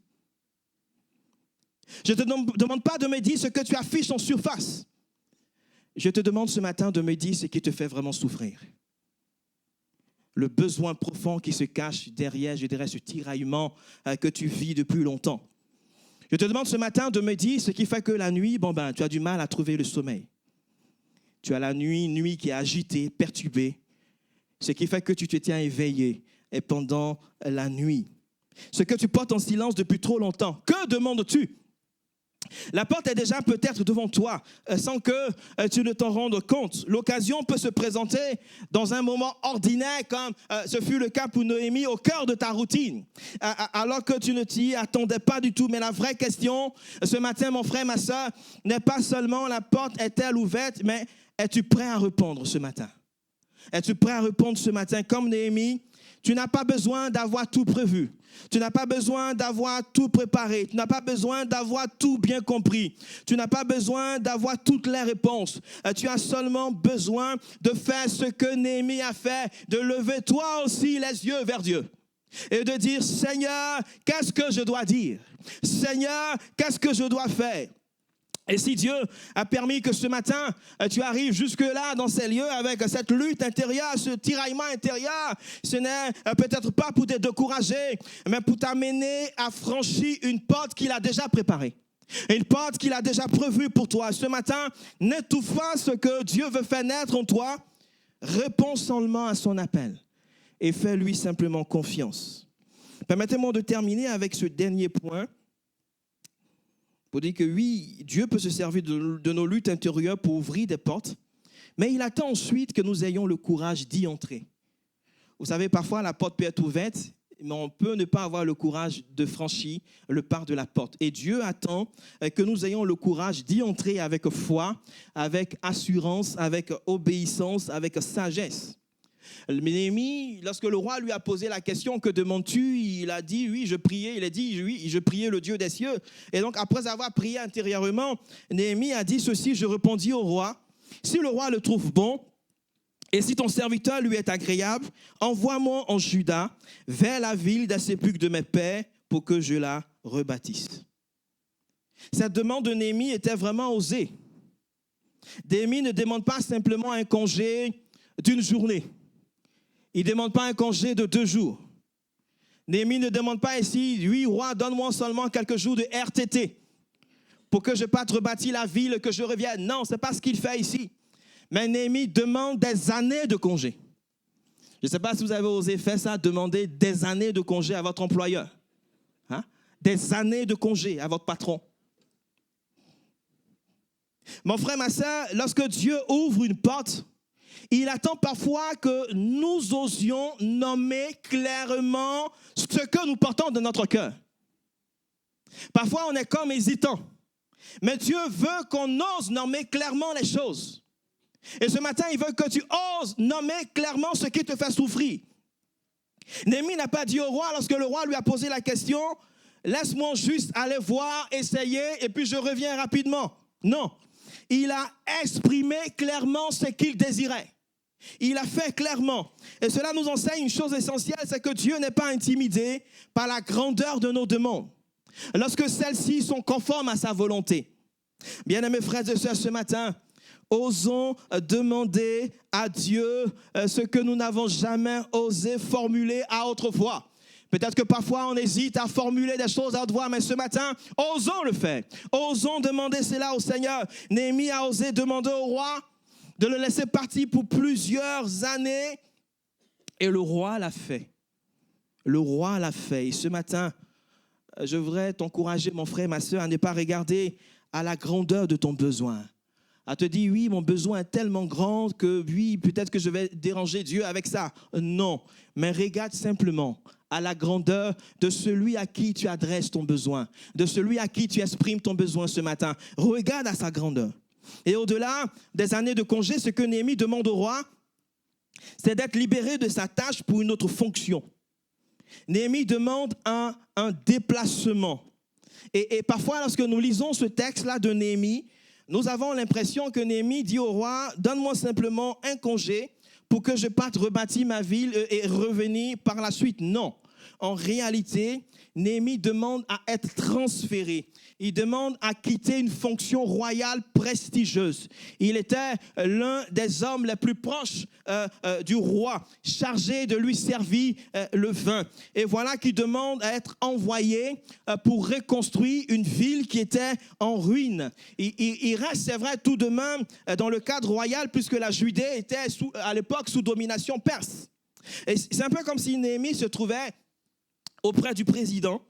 Je ne te demande pas de me dire ce que tu affiches en surface. Je te demande ce matin de me dire ce qui te fait vraiment souffrir. Le besoin profond qui se cache derrière, je dirais, ce tiraillement que tu vis depuis longtemps. Je te demande ce matin de me dire ce qui fait que la nuit, tu as du mal à trouver le sommeil. Tu as la nuit qui est agitée, perturbée. Ce qui fait que tu te tiens éveillé et pendant la nuit. Ce que tu portes en silence depuis trop longtemps. Que demandes-tu? La porte est déjà peut-être devant toi sans que tu ne t'en rendes compte. L'occasion peut se présenter dans un moment ordinaire comme ce fut le cas pour Néhémie au cœur de ta routine. Alors que tu ne t'y attendais pas du tout. Mais la vraie question ce matin, mon frère, ma soeur, n'est pas seulement la porte est-elle ouverte, mais es-tu prêt à répondre ce matin? Es-tu prêt à répondre ce matin comme Néhémie? Tu n'as pas besoin d'avoir tout prévu. Tu n'as pas besoin d'avoir tout préparé. Tu n'as pas besoin d'avoir tout bien compris. Tu n'as pas besoin d'avoir toutes les réponses. Tu as seulement besoin de faire ce que Néhémie a fait, de lever toi aussi les yeux vers Dieu et de dire, Seigneur, qu'est-ce que je dois dire? Seigneur, qu'est-ce que je dois faire? Et si Dieu a permis que ce matin, tu arrives jusque-là dans ces lieux avec cette lutte intérieure, ce tiraillement intérieur, ce n'est peut-être pas pour te décourager, mais pour t'amener à franchir une porte qu'il a déjà préparée. Une porte qu'il a déjà prévue pour toi. Ce matin, n'étouffe pas ce que Dieu veut faire naître en toi. Réponds seulement à son appel et fais-lui simplement confiance. Permettez-moi de terminer avec ce dernier point. Pour dire que oui, Dieu peut se servir de nos luttes intérieures pour ouvrir des portes, mais il attend ensuite que nous ayons le courage d'y entrer. Vous savez, parfois la porte peut être ouverte, mais on peut ne pas avoir le courage de franchir le pas de la porte. Et Dieu attend que nous ayons le courage d'y entrer avec foi, avec assurance, avec obéissance, avec sagesse. Néhémie, lorsque le roi lui a posé la question, que demandes-tu? Il a dit, oui, je priais. Il a dit, oui, je priais le Dieu des cieux. Et donc, après avoir prié intérieurement, Néhémie a dit ceci, je répondis au roi, si le roi le trouve bon, Et si ton serviteur lui est agréable, envoie-moi en Juda, vers la ville des sépulcres de mes pères, pour que je la rebâtisse. Cette demande de Néhémie était vraiment osée. Néhémie ne demande pas simplement un congé d'une journée. Il ne demande pas un congé de 2 jours. Néhémie ne demande pas ici, oui, roi, donne-moi seulement quelques jours de RTT pour que je parte rebâtir la ville, que je revienne. Non, ce n'est pas ce qu'il fait ici. Mais Néhémie demande des années de congé. Je ne sais pas si vous avez osé faire ça, demander des années de congé à votre employeur. Hein? Des années de congé à votre patron. Mon frère, ma soeur, lorsque Dieu ouvre une porte, il attend parfois que nous osions nommer clairement ce que nous portons de notre cœur. Parfois, on est comme hésitant. Mais Dieu veut qu'on ose nommer clairement les choses. Et ce matin, il veut que tu oses nommer clairement ce qui te fait souffrir. Néhémie n'a pas dit au roi, lorsque le roi lui a posé la question, « Laisse-moi juste aller voir, essayer, et puis je reviens rapidement. » Non. Il a exprimé clairement ce qu'il désirait. Il a fait clairement. Et cela nous enseigne une chose essentielle, c'est que Dieu n'est pas intimidé par la grandeur de nos demandes, lorsque celles-ci sont conformes à sa volonté. Bien-aimés frères et sœurs, ce matin, osons demander à Dieu ce que nous n'avons jamais osé formuler à haute voix. Peut-être que parfois on hésite à formuler des choses à haute voix, mais ce matin, osons le faire. Osons demander cela au Seigneur. Néhémie a osé demander au roi de le laisser partir pour plusieurs années. Et le roi l'a fait. Le roi l'a fait. Et ce matin, je voudrais t'encourager, mon frère, ma soeur, à ne pas regarder à la grandeur de ton besoin. À te dire, oui, mon besoin est tellement grand que, oui, peut-être que je vais déranger Dieu avec ça. Non, mais regarde simplement à la grandeur de celui à qui tu adresses ton besoin, de celui à qui tu exprimes ton besoin ce matin. Regarde à sa grandeur. Et au-delà des années de congé, ce que Néhémie demande au roi, c'est d'être libéré de sa tâche pour une autre fonction. Néhémie demande un déplacement. Et parfois, lorsque nous lisons ce texte-là de Néhémie, nous avons l'impression que Néhémie dit au roi, donne-moi simplement un congé pour que je parte rebâtir ma ville et revenir par la suite. Non. En réalité, Néhémie demande à être transféré. Il demande à quitter une fonction royale prestigieuse. Il était l'un des hommes les plus proches du roi, chargé de lui servir le vin. Et voilà qu'il demande à être envoyé pour reconstruire une ville qui était en ruine. Il reste, c'est vrai, tout de même dans le cadre royal, puisque la Judée était à l'époque sous domination perse. Et c'est un peu comme si Néhémie se trouvait auprès du président,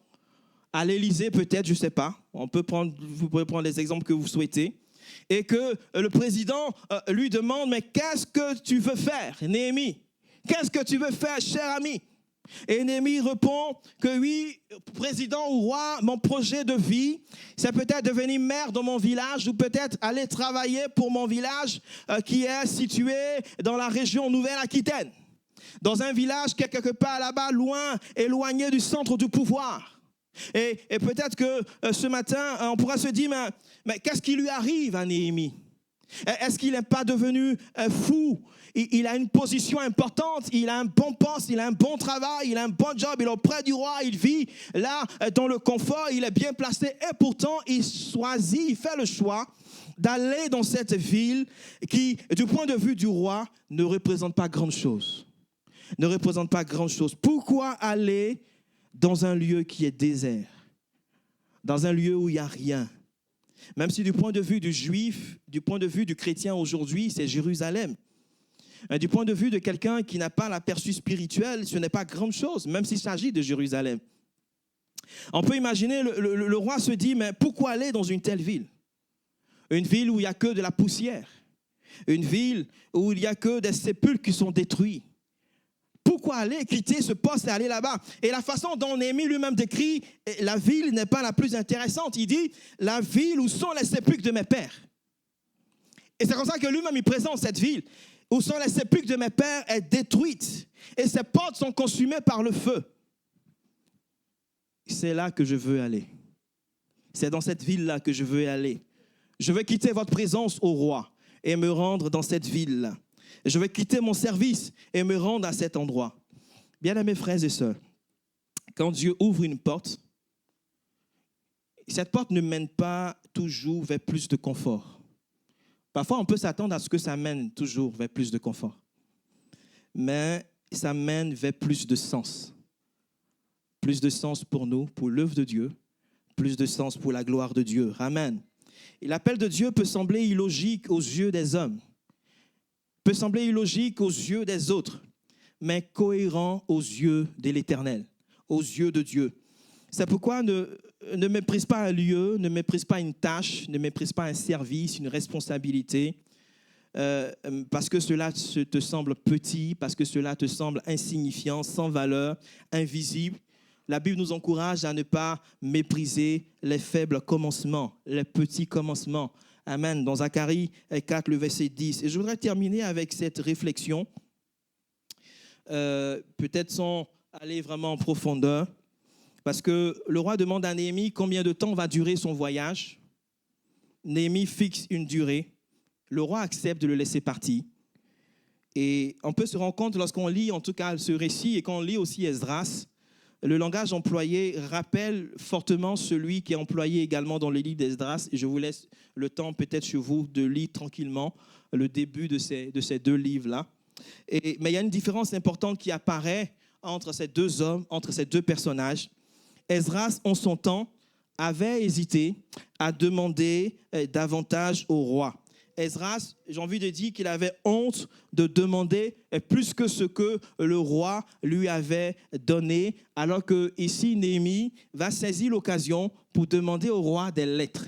à l'Élysée peut-être, je ne sais pas. Vous pouvez prendre les exemples que vous souhaitez. Et que le président lui demande, mais qu'est-ce que tu veux faire, Néhémie? Qu'est-ce que tu veux faire, cher ami? Et Néhémie répond que oui, président ou roi, mon projet de vie, c'est peut-être devenir maire dans mon village ou peut-être aller travailler pour mon village qui est situé dans la région Nouvelle-Aquitaine. Dans un village qui est quelque part là-bas, loin, éloigné du centre du pouvoir. Et peut-être que ce matin, on pourra se dire, mais qu'est-ce qui lui arrive à Néhémie? Est-ce qu'il n'est pas devenu fou? Il a une position importante, il a un bon poste, il a un bon travail, il a un bon job, il est auprès du roi, il vit là dans le confort, il est bien placé. Et pourtant, il fait le choix d'aller dans cette ville qui, du point de vue du roi, ne représente pas grand-chose. Ne représente pas grand-chose. Pourquoi aller dans un lieu qui est désert? Dans un lieu où il n'y a rien? Même si du point de vue du juif, du point de vue du chrétien aujourd'hui, c'est Jérusalem. Du point de vue de quelqu'un qui n'a pas l'aperçu spirituel, ce n'est pas grand-chose, même s'il s'agit de Jérusalem. On peut imaginer, le roi se dit, mais pourquoi aller dans une telle ville? Une ville où il n'y a que de la poussière. Une ville où il n'y a que des sépulcres qui sont détruits. Pourquoi aller quitter ce poste et aller là-bas? Et la façon dont Néhémie lui-même décrit, la ville n'est pas la plus intéressante. Il dit, la ville où sont les sépulcres de mes pères. Et c'est comme ça que lui-même il présente cette ville. Où sont les sépulcres de mes pères est détruite. Et ses portes sont consumées par le feu. C'est là que je veux aller. C'est dans cette ville-là que je veux aller. Je veux quitter votre présence, ô roi, et me rendre dans cette ville-là. Je vais quitter mon service et me rendre à cet endroit. Bien-aimés frères et sœurs, quand Dieu ouvre une porte, cette porte ne mène pas toujours vers plus de confort. Parfois, on peut s'attendre à ce que ça mène toujours vers plus de confort. Mais ça mène vers plus de sens. Plus de sens pour nous, pour l'œuvre de Dieu, plus de sens pour la gloire de Dieu. Amen. Et l'appel de Dieu peut sembler illogique aux yeux des hommes, peut sembler illogique aux yeux des autres, mais cohérent aux yeux de l'Éternel, aux yeux de Dieu. C'est pourquoi ne méprise pas un lieu, ne méprise pas une tâche, ne méprise pas un service, une responsabilité, parce que cela te semble petit, parce que cela te semble insignifiant, sans valeur, invisible. La Bible nous encourage à ne pas mépriser les faibles commencements, les petits commencements. Amen. Dans Zacharie 4, le verset 10. Et je voudrais terminer avec cette réflexion, peut-être sans aller vraiment en profondeur, parce que le roi demande à Néhémie combien de temps va durer son voyage. Néhémie fixe une durée. Le roi accepte de le laisser partir. Et on peut se rendre compte lorsqu'on lit en tout cas ce récit et qu'on lit aussi Esdras, le langage employé rappelle fortement celui qui est employé également dans le livre d'Esdras. Et je vous laisse le temps peut-être chez vous de lire tranquillement le début de ces deux livres-là. Mais il y a une différence importante qui apparaît entre ces deux hommes, entre ces deux personnages. Esdras, en son temps, avait hésité à demander davantage au roi. Esdras, j'ai envie de dire qu'il avait honte de demander plus que ce que le roi lui avait donné, alors que ici, Néhémie va saisir l'occasion pour demander au roi des lettres,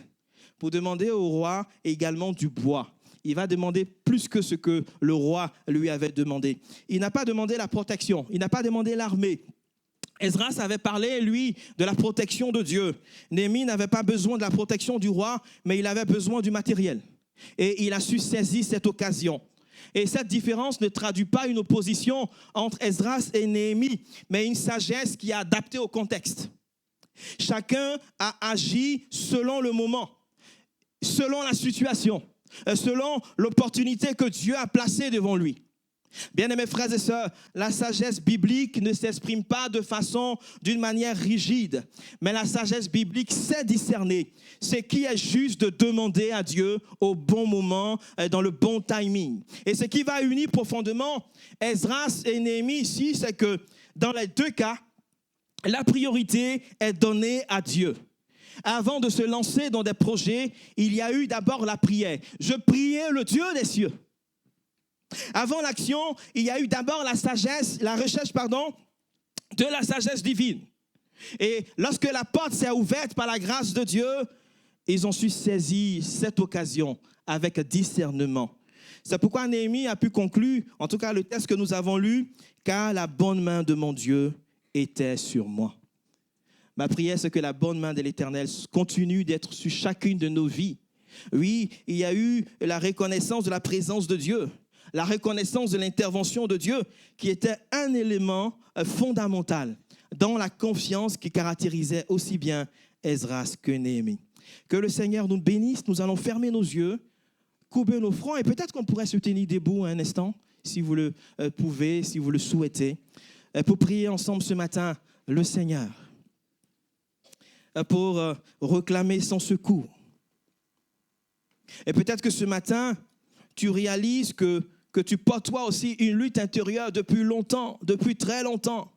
pour demander au roi également du bois. Il va demander plus que ce que le roi lui avait demandé. Il n'a pas demandé la protection, il n'a pas demandé l'armée. Esdras avait parlé, lui, de la protection de Dieu. Néhémie n'avait pas besoin de la protection du roi, mais il avait besoin du matériel. Et il a su saisir cette occasion. Et cette différence ne traduit pas une opposition entre Esdras et Néhémie, mais une sagesse qui est adaptée au contexte. Chacun a agi selon le moment, selon la situation, selon l'opportunité que Dieu a placée devant lui. Bien-aimés frères et sœurs, la sagesse biblique ne s'exprime pas d'une manière rigide, mais la sagesse biblique sait discerner ce qui est juste de demander à Dieu au bon moment, dans le bon timing. Et ce qui va unir profondément Esdras et Néhémie ici, c'est que dans les deux cas, la priorité est donnée à Dieu. Avant de se lancer dans des projets, il y a eu d'abord la prière. Je priais le Dieu des cieux. Avant l'action, il y a eu d'abord la recherche de la sagesse divine. Et lorsque la porte s'est ouverte par la grâce de Dieu, ils ont su saisir cette occasion avec discernement. C'est pourquoi Néhémie a pu conclure, en tout cas le texte que nous avons lu, car la bonne main de mon Dieu était sur moi. Ma prière, c'est que la bonne main de l'Éternel continue d'être sur chacune de nos vies. Oui, il y a eu la reconnaissance de la présence de Dieu, la reconnaissance de l'intervention de Dieu qui était un élément fondamental dans la confiance qui caractérisait aussi bien Esdras que Néhémie. Que le Seigneur nous bénisse. Nous allons fermer nos yeux, courber nos fronts et peut-être qu'on pourrait se tenir debout un instant, si vous le pouvez, si vous le souhaitez, pour prier ensemble ce matin le Seigneur, pour réclamer son secours. Et peut-être que ce matin, tu réalises que tu portes toi aussi une lutte intérieure depuis longtemps, depuis très longtemps.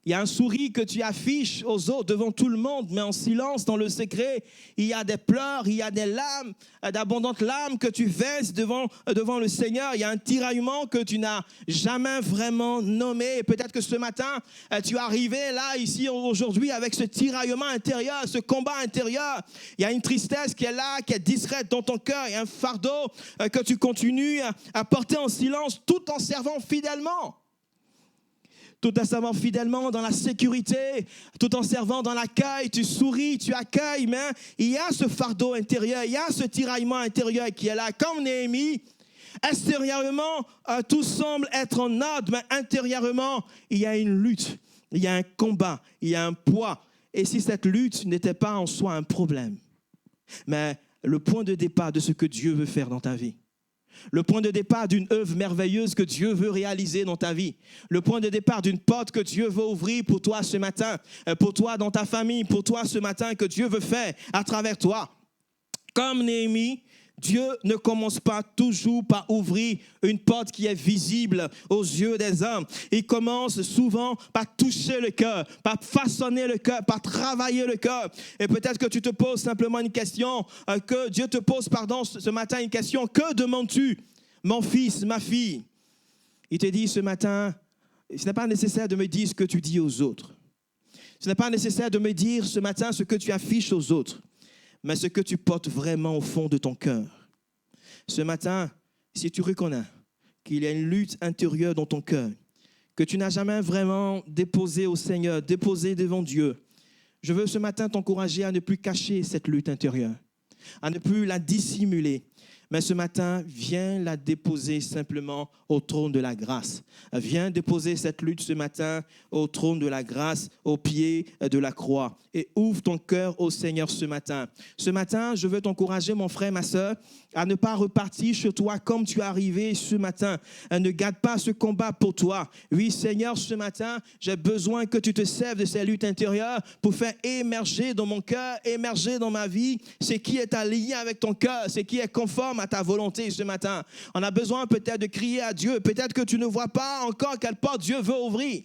Il y a un sourire que tu affiches aux autres devant tout le monde, mais en silence, dans le secret. Il y a des pleurs, il y a des larmes, d'abondantes larmes que tu verses devant le Seigneur. Il y a un tiraillement que tu n'as jamais vraiment nommé. Et peut-être que ce matin, tu es arrivé là, ici, aujourd'hui, avec ce tiraillement intérieur, ce combat intérieur. Il y a une tristesse qui est là, qui est discrète dans ton cœur. Il y a un fardeau que tu continues à porter en silence tout en servant fidèlement. Tout en servant fidèlement dans la sécurité, tout en servant dans l'accueil, tu souris, tu accueilles, mais il y a ce fardeau intérieur, il y a ce tiraillement intérieur qui est là. Comme Néhémie, extérieurement, tout semble être en ordre, mais intérieurement, il y a une lutte, il y a un combat, il y a un poids. Et si cette lutte n'était pas en soi un problème, mais le point de départ de ce que Dieu veut faire dans ta vie, Le point de départ d'une œuvre merveilleuse que Dieu veut réaliser dans ta vie. Le point de départ d'une porte que Dieu veut ouvrir pour toi ce matin, pour toi dans ta famille, pour toi ce matin que Dieu veut faire à travers toi. Comme Néhémie, Dieu ne commence pas toujours par ouvrir une porte qui est visible aux yeux des hommes. Il commence souvent par toucher le cœur, par façonner le cœur, par travailler le cœur. Et peut-être que tu te poses simplement une question, que Dieu te pose, ce matin une question. Que demandes-tu, mon fils, ma fille? Il te dit ce matin, ce n'est pas nécessaire de me dire ce que tu dis aux autres. Ce n'est pas nécessaire de me dire ce matin ce que tu affiches aux autres, mais ce que tu portes vraiment au fond de ton cœur. Ce matin, si tu reconnais qu'il y a une lutte intérieure dans ton cœur, que tu n'as jamais vraiment déposé au Seigneur, déposé devant Dieu, je veux ce matin t'encourager à ne plus cacher cette lutte intérieure, à ne plus la dissimuler. Mais ce matin, viens la déposer simplement au trône de la grâce. Viens déposer cette lutte ce matin au trône de la grâce, au pied de la croix. Et ouvre ton cœur au Seigneur ce matin. Ce matin, je veux t'encourager, mon frère, ma soeur, à ne pas repartir chez toi comme tu es arrivé ce matin. Ne garde pas ce combat pour toi. Oui, Seigneur, ce matin, j'ai besoin que tu te serves de ces luttes intérieures pour faire émerger dans mon cœur, émerger dans ma vie ce qui est aligné avec ton cœur, ce qui est conforme à ta volonté ce matin. On a besoin peut-être de crier à Dieu. Peut-être que tu ne vois pas encore quelle porte Dieu veut ouvrir.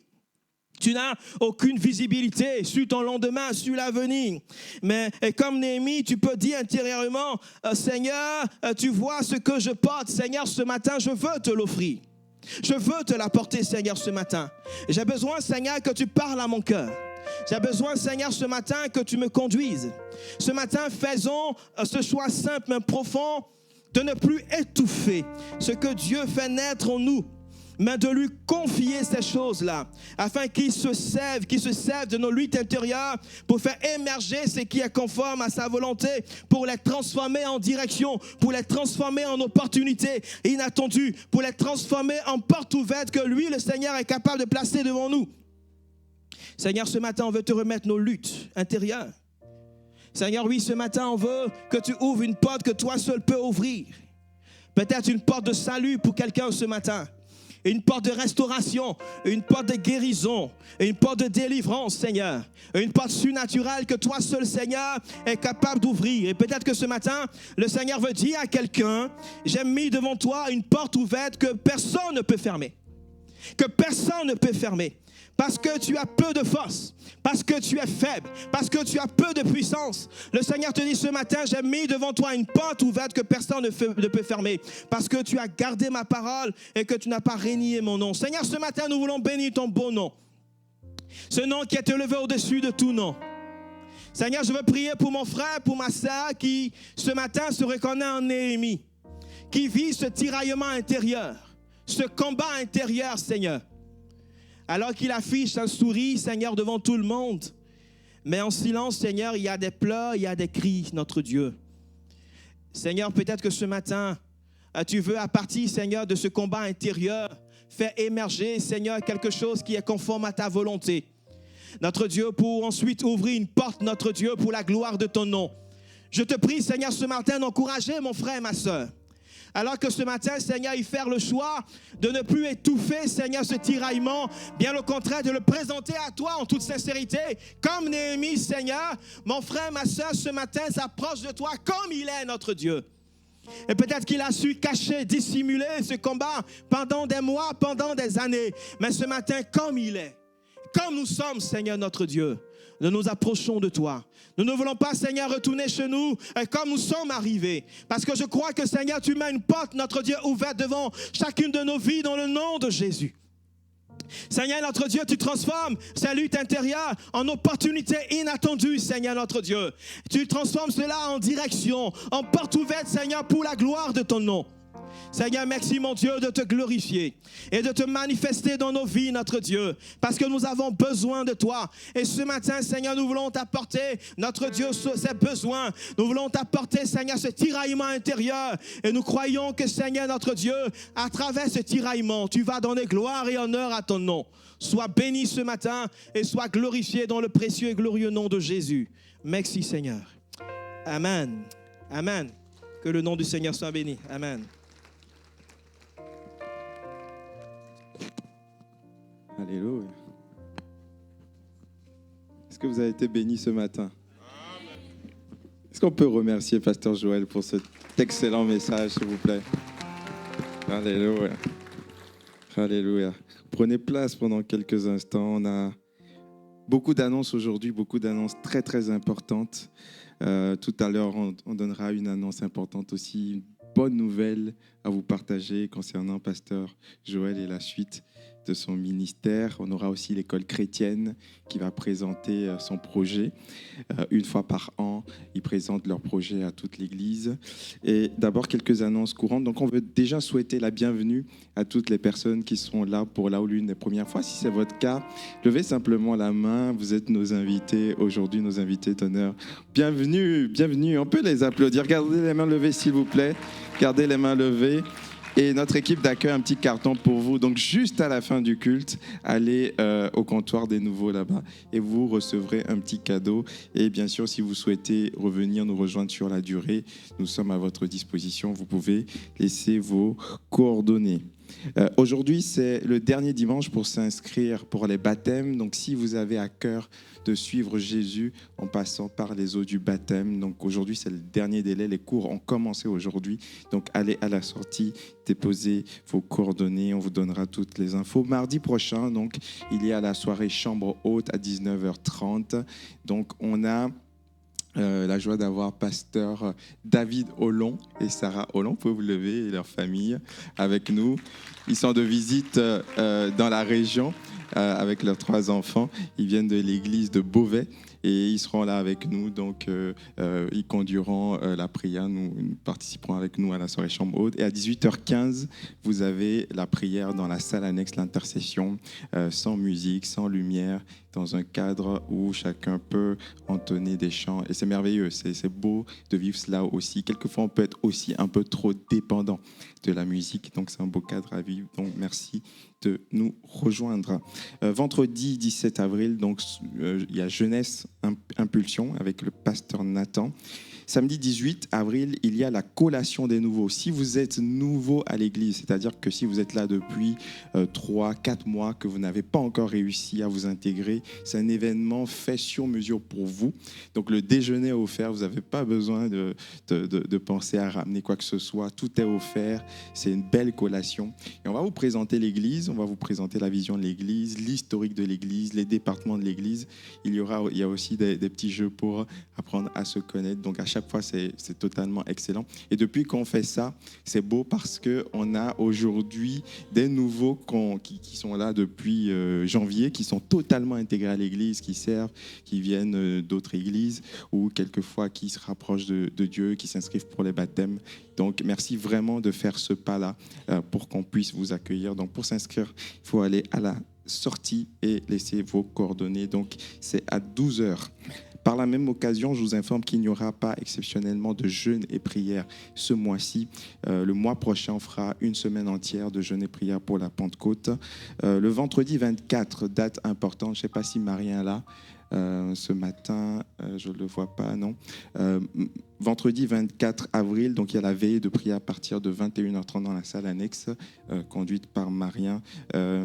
Tu n'as aucune visibilité sur ton lendemain, sur l'avenir. Mais comme Néhémie, tu peux dire intérieurement, Seigneur, tu vois ce que je porte. Seigneur, ce matin, je veux te l'offrir. Je veux te l'apporter, Seigneur, ce matin. J'ai besoin, Seigneur, que tu parles à mon cœur. J'ai besoin, Seigneur, ce matin, que tu me conduises. Ce matin, faisons ce choix simple mais profond de ne plus étouffer ce que Dieu fait naître en nous, mais de lui confier ces choses-là, afin qu'il se serve de nos luttes intérieures pour faire émerger ce qui est conforme à sa volonté, pour les transformer en direction, pour les transformer en opportunités inattendues, pour les transformer en portes ouvertes que lui, le Seigneur, est capable de placer devant nous. Seigneur, ce matin, on veut te remettre nos luttes intérieures. Seigneur, oui, ce matin, on veut que tu ouvres une porte que toi seul peux ouvrir. Peut-être une porte de salut pour quelqu'un ce matin. Une porte de restauration, une porte de guérison, une porte de délivrance, Seigneur. Une porte surnaturelle que toi seul, Seigneur, est capable d'ouvrir. Et peut-être que ce matin, le Seigneur veut dire à quelqu'un, j'ai mis devant toi une porte ouverte que personne ne peut fermer. Que personne ne peut fermer. Parce que tu as peu de force, parce que tu es faible, parce que tu as peu de puissance. Le Seigneur te dit ce matin, j'ai mis devant toi une porte ouverte que personne ne peut fermer. Parce que tu as gardé ma parole et que tu n'as pas renié mon nom. Seigneur, ce matin, nous voulons bénir ton beau nom. Ce nom qui est élevé au-dessus de tout nom. Seigneur, je veux prier pour mon frère, pour ma sœur qui ce matin se reconnaît en Néhémie. Qui vit ce tiraillement intérieur, ce combat intérieur, Seigneur. Alors qu'il affiche un sourire, Seigneur, devant tout le monde. Mais en silence, Seigneur, il y a des pleurs, il y a des cris, notre Dieu. Seigneur, peut-être que ce matin, tu veux, à partir, Seigneur, de ce combat intérieur, faire émerger, Seigneur, quelque chose qui est conforme à ta volonté. Notre Dieu, pour ensuite ouvrir une porte, notre Dieu, pour la gloire de ton nom. Je te prie, Seigneur, ce matin, d'encourager mon frère et ma sœur. Alors que ce matin, Seigneur, il fait le choix de ne plus étouffer, Seigneur, ce tiraillement. Bien au contraire, de le présenter à toi en toute sincérité. Comme Néhémie, Seigneur, mon frère, ma soeur, ce matin s'approche de toi comme il est, notre Dieu. Et peut-être qu'il a su cacher, dissimuler ce combat pendant des mois, pendant des années. Mais ce matin, comme il est, comme nous sommes, Seigneur, notre Dieu, nous nous approchons de toi. Nous ne voulons pas, Seigneur, retourner chez nous comme nous sommes arrivés. Parce que je crois que, Seigneur, tu mets une porte, notre Dieu, ouverte devant chacune de nos vies dans le nom de Jésus. Seigneur, notre Dieu, tu transformes sa lutte intérieure en opportunité inattendue, Seigneur, notre Dieu. Tu transformes cela en direction, en porte ouverte, Seigneur, pour la gloire de ton nom. Seigneur, merci mon Dieu de te glorifier et de te manifester dans nos vies, notre Dieu, parce que nous avons besoin de toi. Et ce matin, Seigneur, nous voulons t'apporter, notre Dieu, ces besoins. Nous voulons t'apporter, Seigneur, ce tiraillement intérieur. Et nous croyons que, Seigneur, notre Dieu, à travers ce tiraillement, tu vas donner gloire et honneur à ton nom. Sois béni ce matin et sois glorifié dans le précieux et glorieux nom de Jésus. Merci, Seigneur. Amen. Amen. Que le nom du Seigneur soit béni. Amen. Alléluia. Est-ce que vous avez été bénis ce matin? Est-ce qu'on peut remercier Pasteur Joël pour cet excellent message, s'il vous plaît? Alléluia. Alléluia. Prenez place pendant quelques instants. On a beaucoup d'annonces aujourd'hui, beaucoup d'annonces très, très importantes. Tout à l'heure, on donnera une annonce importante aussi, une bonne nouvelle à vous partager concernant Pasteur Joël et la suite de son ministère. On aura aussi l'école chrétienne qui va présenter son projet. Une fois par an, ils présentent leur projet à toute l'Église. Et d'abord, quelques annonces courantes. Donc, on veut déjà souhaiter la bienvenue à toutes les personnes qui sont là pour la ou l'une des premières fois. Si c'est votre cas, levez simplement la main. Vous êtes nos invités aujourd'hui, nos invités d'honneur. Bienvenue, bienvenue. On peut les applaudir. Gardez les mains levées, s'il vous plaît. Gardez les mains levées. Et notre équipe d'accueil, un petit carton pour vous. Donc, juste à la fin du culte, allez au comptoir des nouveaux là-bas et vous recevrez un petit cadeau. Et bien sûr, si vous souhaitez revenir nous rejoindre sur la durée, nous sommes à votre disposition. Vous pouvez laisser vos coordonnées. Aujourd'hui, c'est le dernier dimanche pour s'inscrire pour les baptêmes. Donc, si vous avez à cœur de suivre Jésus en passant par les eaux du baptême, donc aujourd'hui, c'est le dernier délai. Les cours ont commencé aujourd'hui. Donc, allez à la sortie, déposez vos coordonnées. On vous donnera toutes les infos. Mardi prochain, donc, il y a la soirée chambre haute à 19h30. Donc, on a la joie d'avoir pasteur David Olon et Sarah Olon, vous pouvez vous lever, et leur famille avec nous. Ils sont de visite dans la région avec leurs 3 enfants. Ils viennent de l'église de Beauvais et ils seront là avec nous. Donc, ils conduiront la prière. Nous participerons avec nous à la soirée chambre haute. Et à 18h15, vous avez la prière dans la salle annexe, l'intercession, sans musique, sans lumière, dans un cadre où chacun peut entonner des chants. Et c'est merveilleux, c'est beau de vivre cela aussi. Quelquefois, on peut être aussi un peu trop dépendant de la musique. Donc, c'est un beau cadre à vivre. Donc, merci de nous rejoindre. Vendredi 17 avril, donc, il y a Jeunesse Impulsion avec le pasteur Nathan. Samedi 18 avril, il y a la collation des nouveaux. Si vous êtes nouveau à l'église, c'est-à-dire que si vous êtes là depuis 3-4 mois, que vous n'avez pas encore réussi à vous intégrer, c'est un événement fait sur mesure pour vous. Donc le déjeuner est offert, vous n'avez pas besoin de penser à ramener quoi que ce soit. Tout est offert, c'est une belle collation. Et on va vous présenter l'église, on va vous présenter la vision de l'église, l'historique de l'église, les départements de l'église. Il y a aussi des petits jeux pour apprendre à se connaître. Donc à chaque fois, c'est totalement excellent. Et depuis qu'on fait ça, c'est beau parce qu'on a aujourd'hui des nouveaux qui sont là depuis janvier, qui sont totalement intégrés à l'église, qui servent, qui viennent d'autres églises ou quelquefois qui se rapprochent de Dieu, qui s'inscrivent pour les baptêmes. Donc, merci vraiment de faire ce pas-là pour qu'on puisse vous accueillir. Donc, pour s'inscrire, il faut aller à la sortie et laisser vos coordonnées. Donc, c'est à 12h. Par la même occasion, je vous informe qu'il n'y aura pas exceptionnellement de jeûne et prière ce mois-ci. Le mois prochain, on fera une semaine entière de jeûne et prière pour la Pentecôte. Le vendredi 24, date importante, je ne sais pas si Marie est là. Ce matin, je ne le vois pas, non. Vendredi 24 avril, donc il y a la veillée de prière à partir de 21h30 dans la salle annexe, conduite par Marien.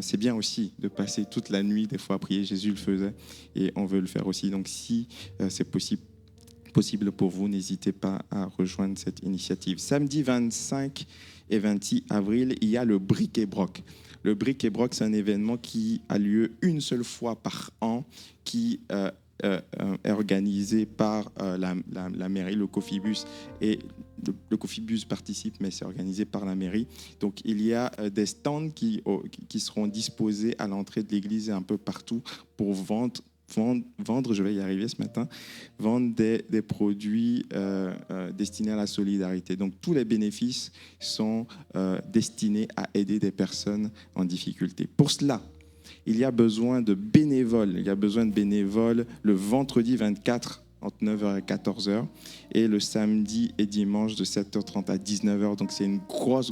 C'est bien aussi de passer toute la nuit, des fois à prier, Jésus le faisait, et on veut le faire aussi. Donc si c'est possible pour vous, n'hésitez pas à rejoindre cette initiative. Samedi 25 et 26 avril, il y a le Bric et Broc. Le Bric et Broc, c'est un événement qui a lieu une seule fois par an, qui est organisé par la mairie, le Cofibus, et le Cofibus participe, mais c'est organisé par la mairie. Donc, il y a des stands qui seront disposés à l'entrée de l'église et un peu partout pour vendre, je vais y arriver ce matin, vendre des produits destinés à la solidarité. Donc, tous les bénéfices sont destinés à aider des personnes en difficulté. Pour cela, il y a besoin de bénévoles. Il y a besoin de bénévoles le vendredi 24 entre 9h et 14h et le samedi et dimanche de 7h30 à 19h. Donc, c'est une grosse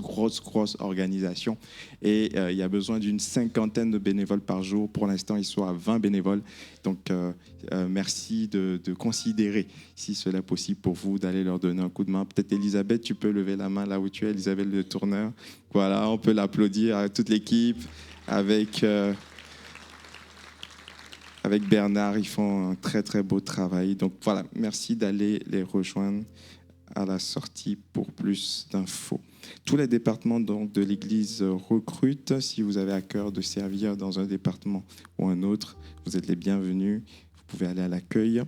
organisation et il y a besoin d'une 50aine de bénévoles par jour. Pour l'instant, ils sont à 20 bénévoles. Donc, merci de considérer si cela est possible pour vous d'aller leur donner un coup de main. Peut-être Elisabeth, tu peux lever la main là où tu es, Elisabeth le tourneur. Voilà, on peut l'applaudir à toute l'équipe avec avec Bernard, ils font un très très beau travail. Donc voilà, merci d'aller les rejoindre à la sortie pour plus d'infos. Tous les départements donc, de l'Église recrutent. Si vous avez à cœur de servir dans un département ou un autre, vous êtes les bienvenus. Vous pouvez aller à l'accueil.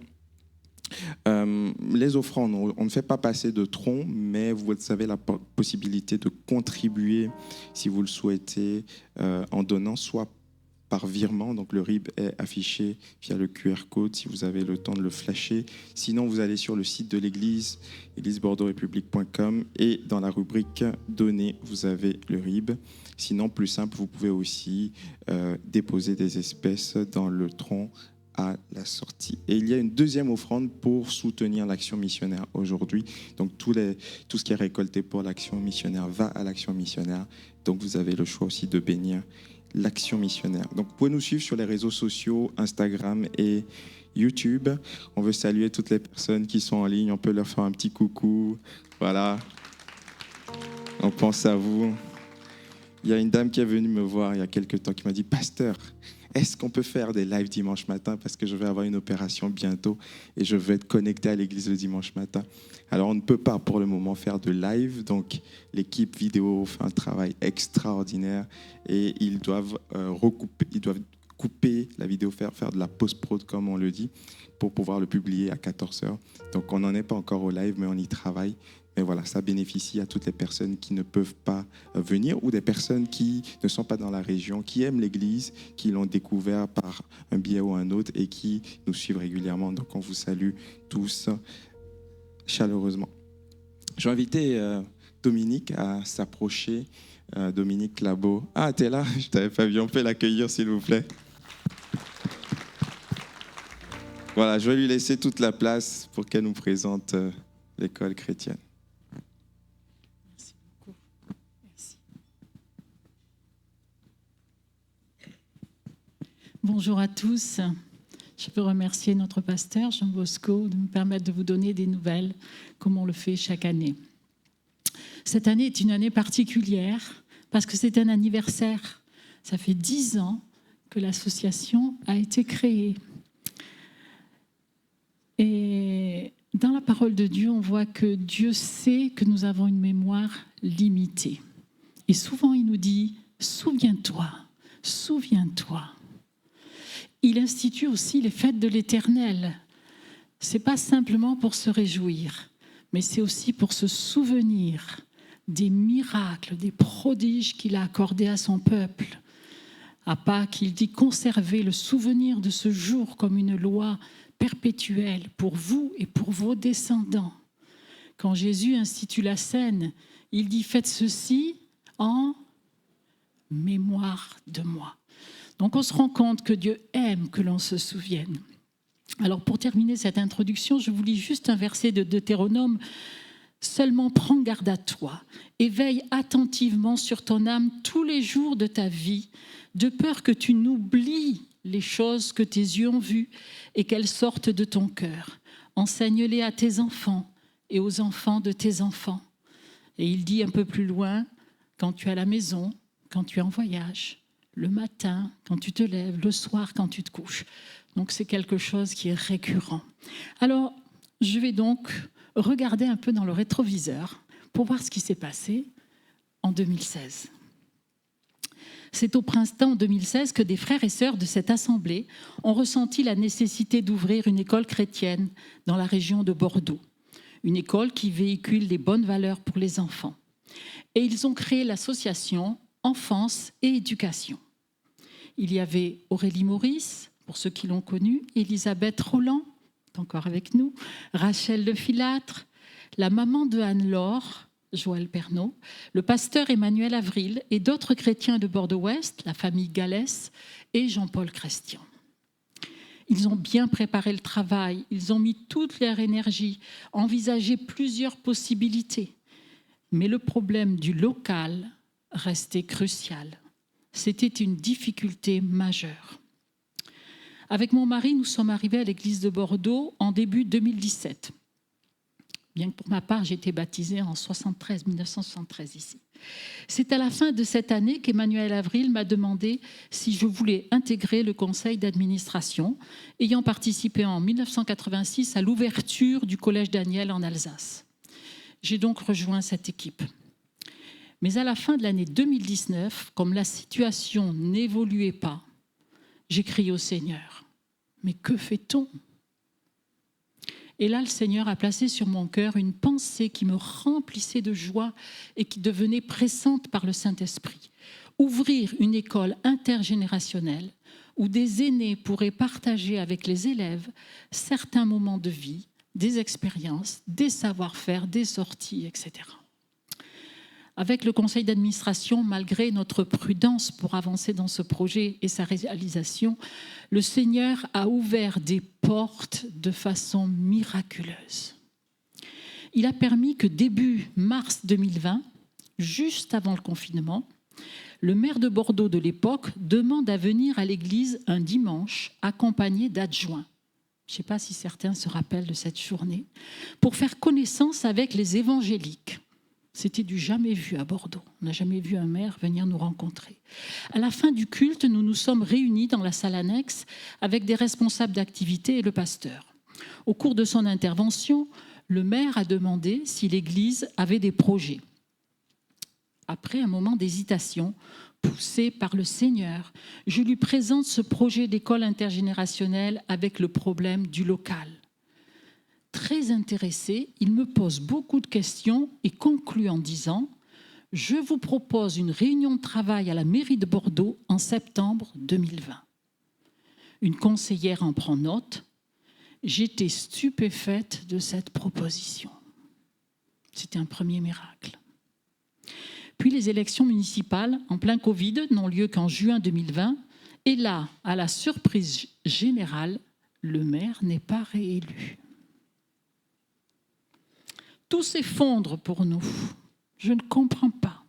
Les offrandes, on ne fait pas passer de tronc, mais vous avez la possibilité de contribuer, si vous le souhaitez, en donnant soit par virement, donc le RIB est affiché via le QR code si vous avez le temps de le flasher. Sinon, vous allez sur le site de l'église, églisebordeauxrepublique.com, et dans la rubrique Donner, vous avez le RIB. Sinon, plus simple, vous pouvez aussi déposer des espèces dans le tronc à la sortie. Et il y a une deuxième offrande pour soutenir l'action missionnaire aujourd'hui. Donc tout ce qui est récolté pour l'action missionnaire va à l'action missionnaire. Donc vous avez le choix aussi de bénir l'action missionnaire. Donc vous pouvez nous suivre sur les réseaux sociaux, Instagram et YouTube. On veut saluer toutes les personnes qui sont en ligne. On peut leur faire un petit coucou. Voilà. On pense à vous. Il y a une dame qui est venue me voir il y a quelques temps qui m'a dit « Pasteur, est-ce qu'on peut faire des lives dimanche matin parce que je vais avoir une opération bientôt et je vais être connecté à l'église le dimanche matin. » Alors, on ne peut pas pour le moment faire de live. Donc, l'équipe vidéo fait un travail extraordinaire et ils doivent couper la vidéo, faire de la post-prod, comme on le dit, pour pouvoir le publier à 14h. Donc, on n'en est pas encore au live, mais on y travaille. Mais voilà, ça bénéficie à toutes les personnes qui ne peuvent pas venir ou des personnes qui ne sont pas dans la région, qui aiment l'Église, qui l'ont découvert par un biais ou un autre et qui nous suivent régulièrement. Donc, on vous salue tous chaleureusement. Je vais inviter Dominique à s'approcher. Dominique Labo. Ah, t'es là? Je t'avais pas vu. On peut l'accueillir, s'il vous plaît. Voilà, je vais lui laisser toute la place pour qu'elle nous présente l'école chrétienne. Bonjour à tous. Je veux remercier notre pasteur Jean Bosco de me permettre de vous donner des nouvelles comme on le fait chaque année. Cette année est une année particulière parce que c'est un anniversaire. Ça fait 10 ans que l'association a été créée. Et dans la parole de Dieu, on voit que Dieu sait que nous avons une mémoire limitée. Et souvent, il nous dit « Souviens-toi, souviens-toi ». Il institue aussi les fêtes de l'Éternel. Ce n'est pas simplement pour se réjouir, mais c'est aussi pour se souvenir des miracles, des prodiges qu'il a accordés à son peuple. À Pâques, il dit « Conservez le souvenir de ce jour comme une loi perpétuelle pour vous et pour vos descendants. » Quand Jésus institue la scène, il dit « Faites ceci en mémoire de moi ». Donc on se rend compte que Dieu aime que l'on se souvienne. Alors pour terminer cette introduction, je vous lis juste un verset de Deutéronome. « Seulement prends garde à toi et veille attentivement sur ton âme tous les jours de ta vie, de peur que tu n'oublies les choses que tes yeux ont vues et qu'elles sortent de ton cœur. Enseigne-les à tes enfants et aux enfants de tes enfants. » Et il dit un peu plus loin, quand tu es à la maison, quand tu es en voyage, le matin, quand tu te lèves, le soir, quand tu te couches. Donc, c'est quelque chose qui est récurrent. Alors, je vais donc regarder un peu dans le rétroviseur pour voir ce qui s'est passé en 2016. C'est au printemps 2016 que des frères et sœurs de cette assemblée ont ressenti la nécessité d'ouvrir une école chrétienne dans la région de Bordeaux. Une école qui véhicule les bonnes valeurs pour les enfants. Et ils ont créé l'association Enfance et Éducation. Il y avait Aurélie Maurice, pour ceux qui l'ont connue, Elisabeth Roland, encore avec nous, Rachel Le Filâtre, la maman de Anne-Laure, Joël Pernaud, le pasteur Emmanuel Avril et d'autres chrétiens de Bordeaux-Ouest, la famille Gallès et Jean-Paul Christian. Ils ont bien préparé le travail, ils ont mis toute leur énergie, envisagé plusieurs possibilités. Mais le problème du local restait crucial. C'était une difficulté majeure. Avec mon mari, nous sommes arrivés à l'église de Bordeaux en début 2017. bien que pour ma part, j'ai été baptisée en 1973 ici. C'est à la fin de cette année qu'Emmanuel Avril m'a demandé si je voulais intégrer le conseil d'administration, ayant participé en 1986 à l'ouverture du Collège Daniel en Alsace. J'ai donc rejoint cette équipe. Mais à la fin de l'année 2019, comme la situation n'évoluait pas, j'ai crié au Seigneur. Mais que fait-on ? Et là, le Seigneur a placé sur mon cœur une pensée qui me remplissait de joie et qui devenait pressante par le Saint-Esprit. Ouvrir une école intergénérationnelle où des aînés pourraient partager avec les élèves certains moments de vie, des expériences, des savoir-faire, des sorties, etc. Avec le conseil d'administration, malgré notre prudence pour avancer dans ce projet et sa réalisation, le Seigneur a ouvert des portes de façon miraculeuse. Il a permis que début mars 2020, juste avant le confinement, le maire de Bordeaux de l'époque demande à venir à l'église un dimanche accompagné d'adjoints. Je ne sais pas si certains se rappellent de cette journée, pour faire connaissance avec les évangéliques. C'était du jamais vu à Bordeaux. On n'a jamais vu un maire venir nous rencontrer. À la fin du culte, nous nous sommes réunis dans la salle annexe avec des responsables d'activité et le pasteur. Au cours de son intervention, le maire a demandé si l'Église avait des projets. Après un moment d'hésitation, poussé par le Seigneur, je lui présente ce projet d'école intergénérationnelle avec le problème du local. Très intéressé, il me pose beaucoup de questions et conclut en disant « Je vous propose une réunion de travail à la mairie de Bordeaux en septembre 2020. » Une conseillère en prend note. J'étais stupéfaite de cette proposition. C'était un premier miracle. Puis les élections municipales, en plein Covid, n'ont lieu qu'en juin 2020. Et là, à la surprise générale, le maire n'est pas réélu. Tout s'effondre pour nous. Je ne comprends pas.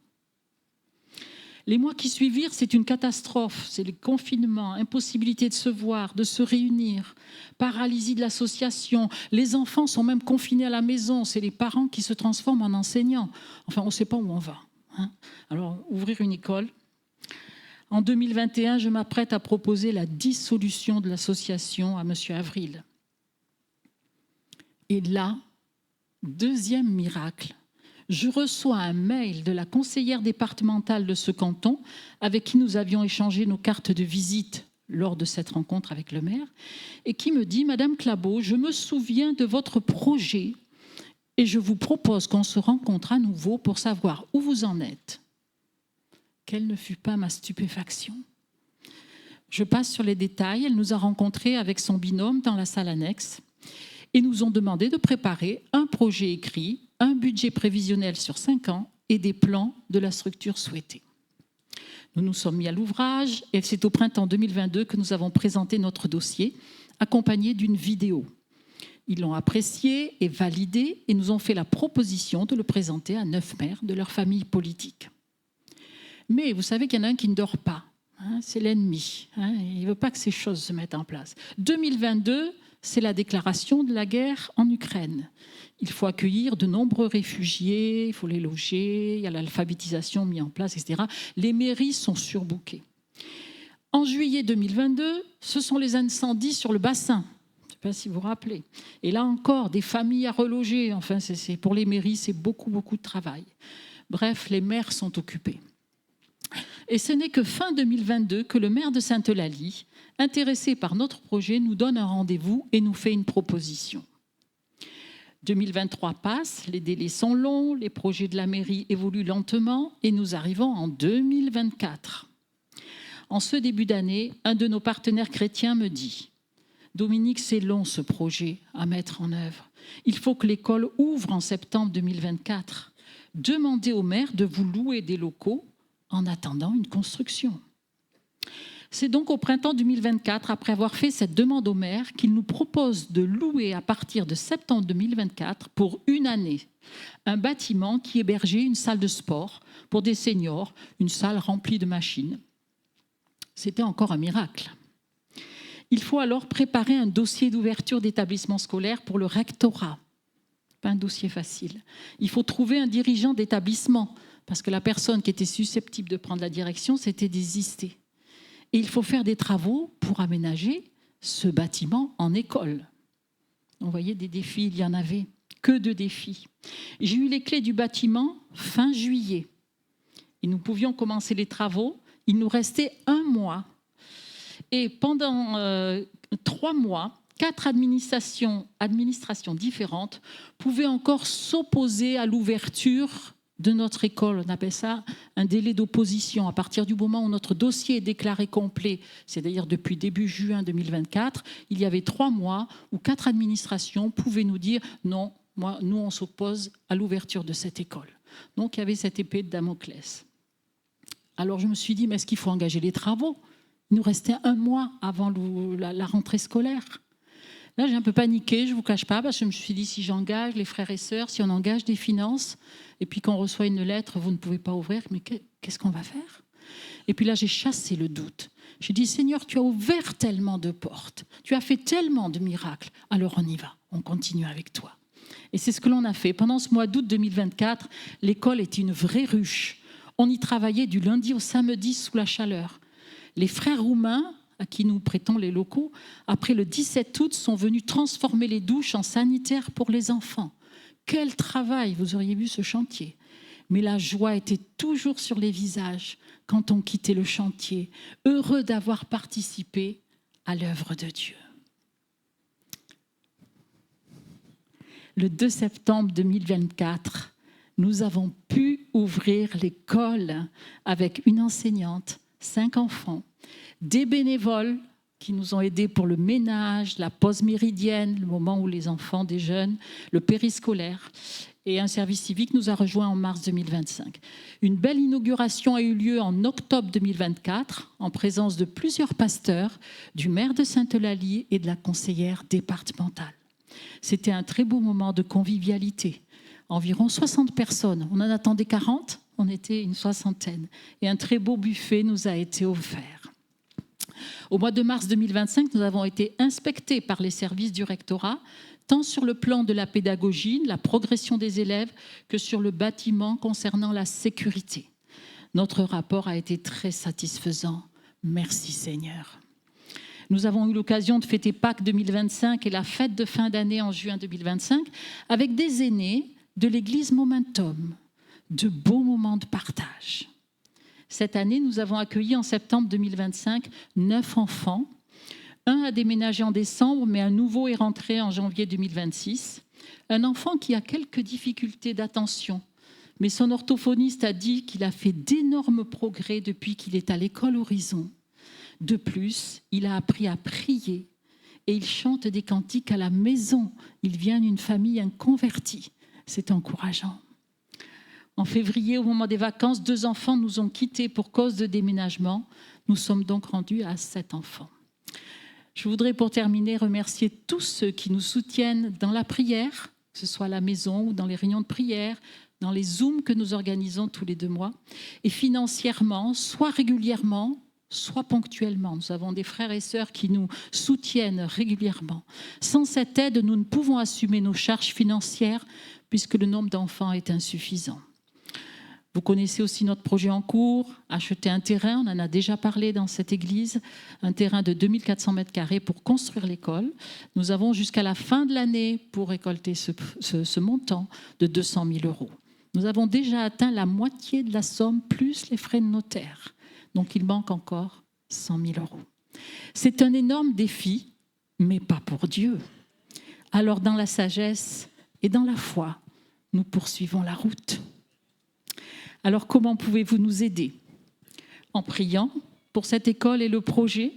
Les mois qui suivirent, c'est une catastrophe. C'est le confinement, impossibilité de se voir, de se réunir, paralysie de l'association. Les enfants sont même confinés à la maison. C'est les parents qui se transforment en enseignants. Enfin, on ne sait pas où on va. Alors, ouvrir une école. En 2021, je m'apprête à proposer la dissolution de l'association à M. Avril. Et là, deuxième miracle, je reçois un mail de la conseillère départementale de ce canton avec qui nous avions échangé nos cartes de visite lors de cette rencontre avec le maire et qui me dit « Madame Clabaud, je me souviens de votre projet et je vous propose qu'on se rencontre à nouveau pour savoir où vous en êtes. » Quelle ne fut pas ma stupéfaction. Je passe sur les détails. Elle nous a rencontrés avec son binôme dans la salle annexe et nous ont demandé de préparer un projet écrit, un budget prévisionnel sur 5 ans et des plans de la structure souhaitée. Nous nous sommes mis à l'ouvrage et c'est au printemps 2022 que nous avons présenté notre dossier, accompagné d'une vidéo. Ils l'ont apprécié et validé et nous ont fait la proposition de le présenter à 9 maires de leur famille politique. Mais vous savez qu'il y en a un qui ne dort pas, c'est l'ennemi. Il ne veut pas que ces choses se mettent en place. 2022, c'est la déclaration de la guerre en Ukraine. Il faut accueillir de nombreux réfugiés, il faut les loger, il y a l'alphabétisation mise en place, etc. Les mairies sont surbookées. En juillet 2022, ce sont les incendies sur le bassin. Je ne sais pas si vous vous rappelez. Et là encore, des familles à reloger. Enfin, pour les mairies, c'est beaucoup, beaucoup de travail. Bref, les maires sont occupés. Et ce n'est que fin 2022 que le maire de Sainte-Eulalie, intéressé par notre projet, nous donne un rendez-vous et nous fait une proposition. 2023 passe, les délais sont longs, les projets de la mairie évoluent lentement et nous arrivons en 2024. En ce début d'année, un de nos partenaires chrétiens me dit « Dominique, c'est long ce projet à mettre en œuvre. Il faut que l'école ouvre en septembre 2024. Demandez au maire de vous louer des locaux en attendant une construction. » C'est donc au printemps 2024, après avoir fait cette demande au maire, qu'il nous propose de louer à partir de septembre 2024 pour une année un bâtiment qui hébergeait une salle de sport pour des seniors, une salle remplie de machines. C'était encore un miracle. Il faut alors préparer un dossier d'ouverture d'établissement scolaire pour le rectorat. Pas un dossier facile. Il faut trouver un dirigeant d'établissement, parce que la personne qui était susceptible de prendre la direction s'était désistée. Et il faut faire des travaux pour aménager ce bâtiment en école. On voyait des défis, il y en avait. Que de défis. J'ai eu les clés du bâtiment fin juillet. Et nous pouvions commencer les travaux. Il nous restait 1 mois. Et pendant 3 mois, 4 administrations différentes pouvaient encore s'opposer à l'ouverture de notre école. On appelle ça un délai d'opposition. À partir du moment où notre dossier est déclaré complet, c'est-à-dire depuis début juin 2024, il y avait 3 mois où 4 administrations pouvaient nous dire non, nous on s'oppose à l'ouverture de cette école. Donc il y avait cette épée de Damoclès. Alors je me suis dit, mais est-ce qu'il faut engager les travaux ? Il nous restait 1 mois avant la rentrée scolaire. Là, j'ai un peu paniqué, je ne vous cache pas, parce que je me suis dit, si j'engage les frères et sœurs, si on engage des finances, et puis qu'on reçoit une lettre, vous ne pouvez pas ouvrir, mais qu'est-ce qu'on va faire ? Et puis là, j'ai chassé le doute. J'ai dit, Seigneur, tu as ouvert tellement de portes, tu as fait tellement de miracles, alors on y va, on continue avec toi. Et c'est ce que l'on a fait. Pendant ce mois d'août 2024, l'école était une vraie ruche. On y travaillait du lundi au samedi sous la chaleur. Les frères roumains, à qui nous prêtons les locaux, après le 17 août, sont venus transformer les douches en sanitaires pour les enfants. Quel travail, vous auriez vu ce chantier. Mais la joie était toujours sur les visages quand on quittait le chantier, heureux d'avoir participé à l'œuvre de Dieu. Le 2 septembre 2024, nous avons pu ouvrir l'école avec une enseignante, 5 enfants, des bénévoles qui nous ont aidés pour le ménage, la pause méridienne, le moment où les enfants déjeunent, le périscolaire, et un service civique nous a rejoints en mars 2025. Une belle inauguration a eu lieu en octobre 2024 en présence de plusieurs pasteurs, du maire de Sainte-Eulalie et de la conseillère départementale. C'était un très beau moment de convivialité. Environ 60 personnes. On en attendait 40, on était une 60aine. Et un très beau buffet nous a été offert. Au mois de mars 2025, nous avons été inspectés par les services du rectorat, tant sur le plan de la pédagogie, la progression des élèves, que sur le bâtiment concernant la sécurité. Notre rapport a été très satisfaisant. Merci Seigneur. Nous avons eu l'occasion de fêter Pâques 2025 et la fête de fin d'année en juin 2025 avec des aînés de l'église Momentum. De beaux moments de partage. Cette année, nous avons accueilli en septembre 2025 9 enfants. Un a déménagé en décembre, mais un nouveau est rentré en janvier 2026. Un enfant qui a quelques difficultés d'attention, mais son orthophoniste a dit qu'il a fait d'énormes progrès depuis qu'il est à l'école Horizon. De plus, il a appris à prier et il chante des cantiques à la maison. Il vient d'une famille inconvertie. C'est encourageant. En février, au moment des vacances, 2 enfants nous ont quittés pour cause de déménagement. Nous sommes donc rendus à 7 enfants. Je voudrais pour terminer remercier tous ceux qui nous soutiennent dans la prière, que ce soit à la maison ou dans les réunions de prière, dans les Zooms que nous organisons tous les 2 mois, et financièrement, soit régulièrement, soit ponctuellement. Nous avons des frères et sœurs qui nous soutiennent régulièrement. Sans cette aide, nous ne pouvons assumer nos charges financières puisque le nombre d'enfants est insuffisant. Vous connaissez aussi notre projet en cours, acheter un terrain, on en a déjà parlé dans cette église, un terrain de 2400 m² pour construire l'école. Nous avons jusqu'à la fin de l'année pour récolter ce montant de 200 000 €. Nous avons déjà atteint la moitié de la somme, plus les frais de notaire. Donc il manque encore 100 000 €. C'est un énorme défi, mais pas pour Dieu. Alors dans la sagesse et dans la foi, nous poursuivons la route. Alors comment pouvez-vous nous aider ? En priant pour cette école et le projet,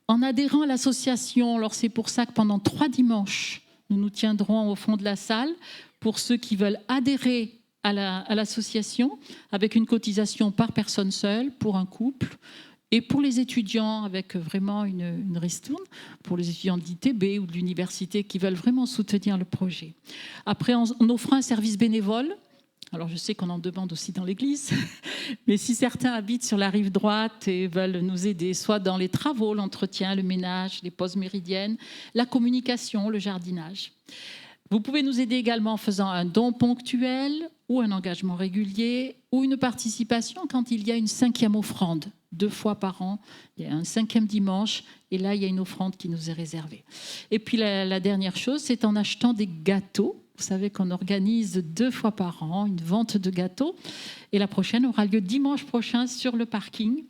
en adhérant à l'association. Alors c'est pour ça que pendant 3 dimanches, nous nous tiendrons au fond de la salle pour ceux qui veulent adhérer à l'association avec une cotisation par personne seule pour un couple et pour les étudiants avec vraiment une ristourne, pour les étudiants de l'ITB ou de l'université qui veulent vraiment soutenir le projet. Après, on offre un service bénévole. Alors je sais qu'on en demande aussi dans l'église, mais si certains habitent sur la rive droite et veulent nous aider, soit dans les travaux, l'entretien, le ménage, les pauses méridiennes, la communication, le jardinage. Vous pouvez nous aider également en faisant un don ponctuel ou un engagement régulier ou une participation quand il y a une 5e offrande. 2 fois par an, il y a un 5e dimanche et là, il y a une offrande qui nous est réservée. Et puis la dernière chose, c'est en achetant des gâteaux. Vous savez qu'on organise 2 fois par an une vente de gâteaux et la prochaine aura lieu dimanche prochain sur le parking.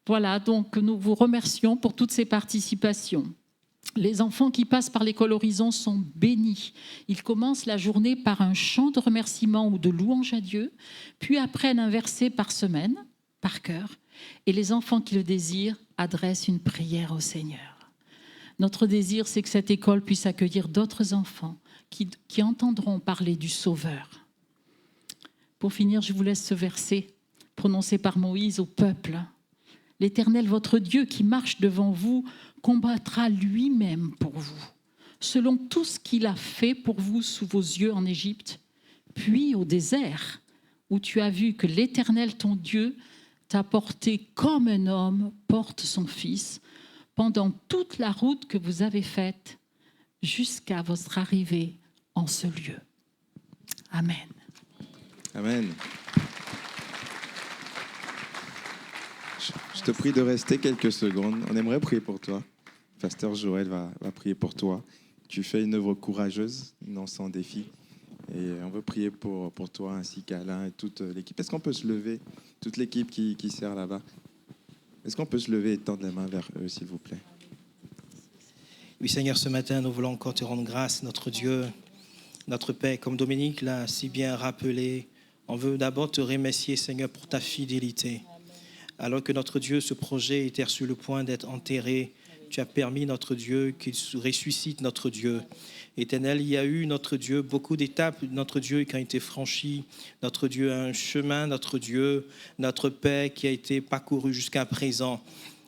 Voilà, donc nous vous remercions pour toutes ces participations. Les enfants qui passent par l'école Horizon sont bénis. Ils commencent la journée par un chant de remerciement ou de louange à Dieu, puis apprennent un verset par semaine, par cœur, et les enfants qui le désirent adressent une prière au Seigneur. Notre désir, c'est que cette école puisse accueillir d'autres enfants qui entendront parler du Sauveur. Pour finir, je vous laisse ce verset prononcé par Moïse au peuple. « L'Éternel, votre Dieu, qui marche devant vous, combattra lui-même pour vous, selon tout ce qu'il a fait pour vous sous vos yeux en Égypte, puis au désert, où tu as vu que l'Éternel, ton Dieu, t'a porté comme un homme porte son fils, pendant toute la route que vous avez faite, jusqu'à votre arrivée en ce lieu. » Amen. Amen. Je te prie de rester quelques secondes. On aimerait prier pour toi. Pasteur Joël va prier pour toi. Tu fais une œuvre courageuse, non sans défi. Et on veut prier pour toi ainsi qu'Alain et toute l'équipe. Est-ce qu'on peut se lever, toute l'équipe qui sert là-bas? Est-ce qu'on peut se lever et tendre la main vers eux, s'il vous plaît? Oui, Seigneur, ce matin, nous voulons encore te rendre grâce, notre Dieu, notre Père. Comme Dominique l'a si bien rappelé, on veut d'abord te remercier, Seigneur, pour ta fidélité. Alors que notre Dieu, ce projet était sur le point d'être enterré, tu as permis, notre Dieu, qu'il ressuscite, notre Dieu. Éternel, il y a eu, notre Dieu, beaucoup d'étapes, notre Dieu, qui ont été franchies. Notre Dieu, un chemin, notre Dieu, notre Père, qui a été parcouru jusqu'à présent.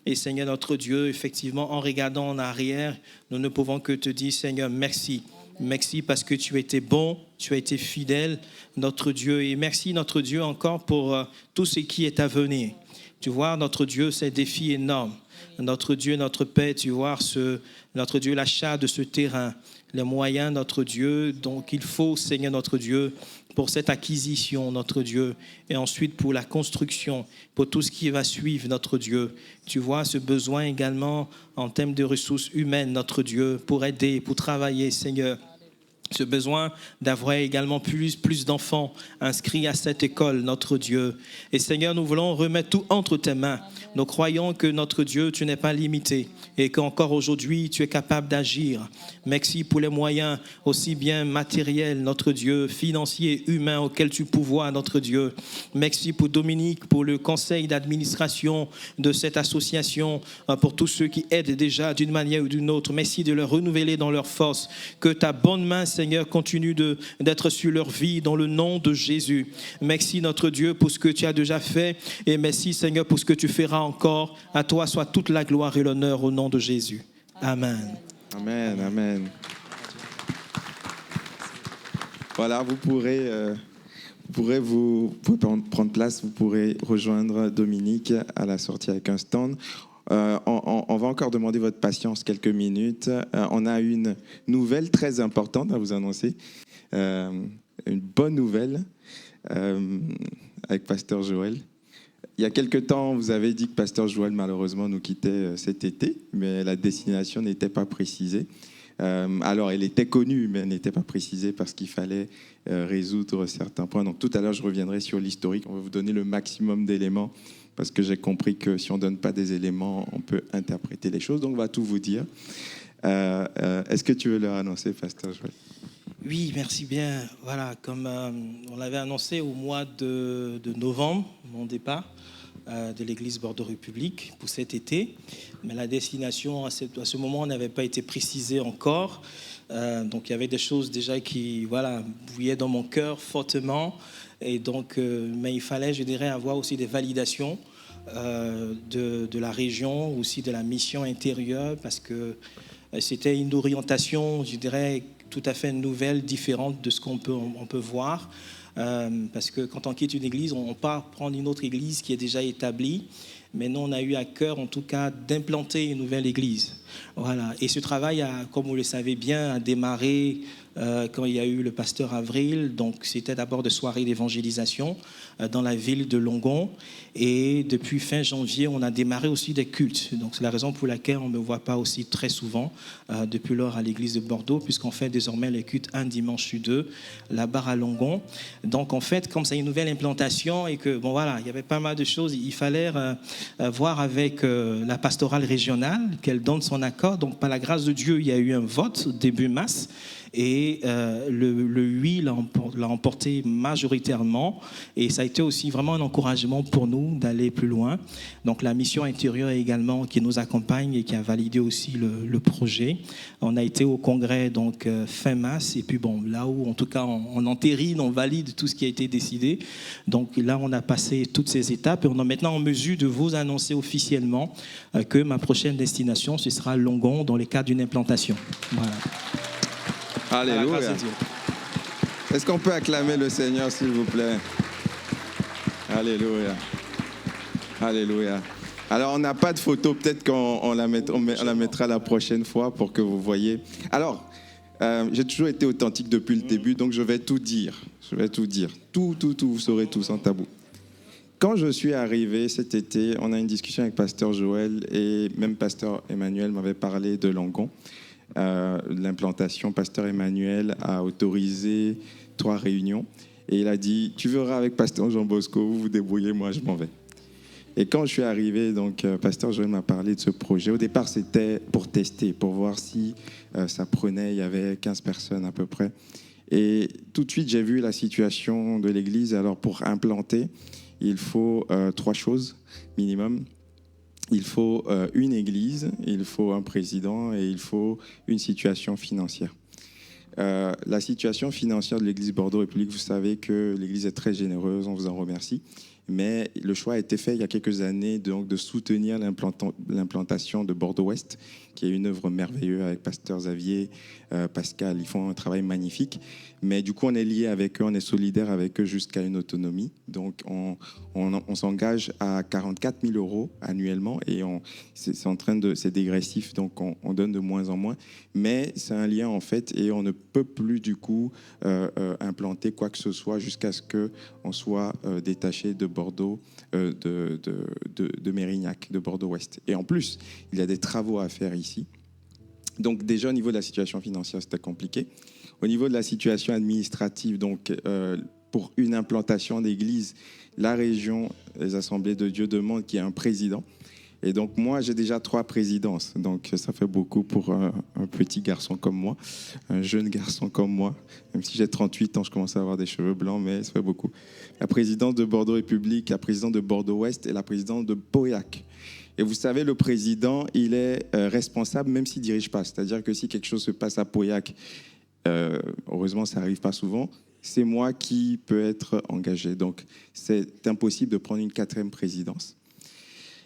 Et Seigneur, notre Dieu, effectivement, en regardant en arrière, nous ne pouvons que te dire, Seigneur, merci. Merci parce que tu as été bon, tu as été fidèle, notre Dieu. Et merci, notre Dieu, encore pour tout ce qui est à venir. Tu vois, notre Dieu, c'est un défi énorme. Notre Dieu, notre Père, tu vois, notre Dieu, l'achat de ce terrain, les moyens, notre Dieu. Donc, il faut, Seigneur, notre Dieu, pour cette acquisition, notre Dieu, et ensuite pour la construction, pour tout ce qui va suivre, notre Dieu. Tu vois ce besoin également en termes de ressources humaines, notre Dieu, pour aider, pour travailler, Seigneur. Ce besoin d'avoir également plus d'enfants inscrits à cette école, notre Dieu. Et Seigneur, nous voulons remettre tout entre tes mains. Nous croyons que notre Dieu, tu n'es pas limité et qu'encore aujourd'hui, tu es capable d'agir. Merci pour les moyens aussi bien matériels, notre Dieu, financiers, humains auxquels tu pourvois, notre Dieu. Merci pour Dominique, pour le conseil d'administration de cette association, pour tous ceux qui aident déjà d'une manière ou d'une autre. Merci de leur renouveler dans leur force. Que ta bonne main, Seigneur, continue d'être sur leur vie dans le nom de Jésus. Merci, notre Dieu, pour ce que tu as déjà fait et merci, Seigneur, pour ce que tu feras encore. À toi soit toute la gloire et l'honneur au nom de Jésus. Amen. Amen, amen. Voilà, vous pourrez prendre place, vous pourrez rejoindre Dominique à la sortie avec un stand. On va encore demander votre patience quelques minutes. On a une nouvelle très importante à vous annoncer. Une bonne nouvelle avec Pasteur Joël. Il y a quelque temps, vous avez dit que Pasteur Joël, malheureusement, nous quittait cet été, mais la destination n'était pas précisée. Alors, elle était connue, mais elle n'était pas précisée parce qu'il fallait résoudre certains points. Donc, tout à l'heure, je reviendrai sur l'historique. On va vous donner le maximum d'éléments parce que j'ai compris que si on ne donne pas des éléments, on peut interpréter les choses. Donc, on va tout vous dire. Est-ce que tu veux leur annoncer, Pasteur Joël? Oui, merci bien. Voilà, comme on l'avait annoncé au mois de novembre, mon départ de l'église Bordeaux République pour cet été. Mais la destination, à ce moment, n'avait pas été précisée encore. Donc, il y avait des choses déjà qui bouillaient dans mon cœur fortement. Et donc, mais il fallait, je dirais, avoir aussi des validations de la région, aussi de la mission intérieure, parce que c'était une orientation, je dirais, tout à fait nouvelle, différente de ce qu'on peut voir. Parce que quand on quitte une église, on part prendre une autre église qui est déjà établie. Mais nous, on a eu à cœur, en tout cas, d'implanter une nouvelle église. Voilà. Et ce travail, comme vous le savez bien, a démarré quand il y a eu le pasteur Avril. Donc, c'était d'abord des soirées d'évangélisation dans la ville de Longon. Et depuis fin janvier, on a démarré aussi des cultes. Donc, c'est la raison pour laquelle on ne me voit pas aussi très souvent depuis lors à l'église de Bordeaux, puisqu'on fait désormais les cultes un dimanche sur deux, là-bas à Longon. Donc, en fait, comme c'est une nouvelle implantation et que, bon, voilà, il y avait pas mal de choses, il fallait voir avec la pastorale régionale qu'elle donne son accord. Donc, par la grâce de Dieu, il y a eu un vote début mars. Et le oui l'a emporté majoritairement. Et ça a été aussi vraiment un encouragement pour nous d'aller plus loin. Donc la mission intérieure également qui nous accompagne et qui a validé aussi le projet. On a été au congrès donc fin mars. Et puis bon, là où en tout cas on entérine, on valide tout ce qui a été décidé. Donc là on a passé toutes ces étapes et on est maintenant en mesure de vous annoncer officiellement que ma prochaine destination ce sera Longon dans le cadre d'une implantation. Voilà. Alléluia. Est-ce qu'on peut acclamer le Seigneur, s'il vous plaît? Alléluia. Alléluia. Alors, on n'a pas de photo. Peut-être qu'on la mettra la prochaine fois pour que vous voyez. Alors, j'ai toujours été authentique depuis le début, donc je vais tout dire. Je vais tout dire. Tout, vous saurez tout, sans tabou. Quand je suis arrivé cet été, on a une discussion avec Pasteur Joël et même Pasteur Emmanuel m'avait parlé de Longon. L'implantation, Pasteur Emmanuel a autorisé 3 réunions et il a dit, tu verras avec Pasteur Jean Bosco, vous vous débrouillez, moi je m'en vais. Et quand je suis arrivé, donc Pasteur Joël m'a parlé de ce projet. Au départ, c'était pour tester, pour voir si ça prenait. Il y avait 15 personnes à peu près. Et tout de suite, j'ai vu la situation de l'église. Alors pour implanter, il faut 3 choses minimum. Il faut une église, il faut un président et il faut une situation financière. La situation financière de l'église Bordeaux République, vous savez que l'église est très généreuse, on vous en remercie. Mais le choix a été fait il y a quelques années donc, de soutenir l'implantation de Bordeaux-Ouest, qui est une œuvre merveilleuse avec Pasteur Xavier, Pascal. Ils font un travail magnifique. Mais du coup, on est lié avec eux, on est solidaire avec eux jusqu'à une autonomie. Donc, on s'engage à 44 000 € annuellement et c'est dégressif, donc on donne de moins en moins. Mais c'est un lien en fait et on ne peut plus du coup implanter quoi que ce soit jusqu'à ce qu'on soit détaché de Bordeaux, de Mérignac, de Bordeaux-Ouest. Et en plus, il y a des travaux à faire ici. Donc déjà, au niveau de la situation financière, c'était compliqué. Au niveau de la situation administrative, donc pour une implantation d'église, la région, les assemblées de Dieu demandent qu'il y ait un président. Et donc moi, j'ai déjà 3 présidences. Donc ça fait beaucoup pour un petit garçon comme moi, un jeune garçon comme moi. Même si j'ai 38 ans, je commence à avoir des cheveux blancs, mais ça fait beaucoup. La présidence de Bordeaux République, la présidence de Bordeaux-Ouest et la présidence de Pauillac. Et vous savez, le président, il est responsable même s'il ne dirige pas. C'est-à-dire que si quelque chose se passe à Pauillac, heureusement, ça n'arrive pas souvent, c'est moi qui peux être engagé. Donc, c'est impossible de prendre une 4e présidence.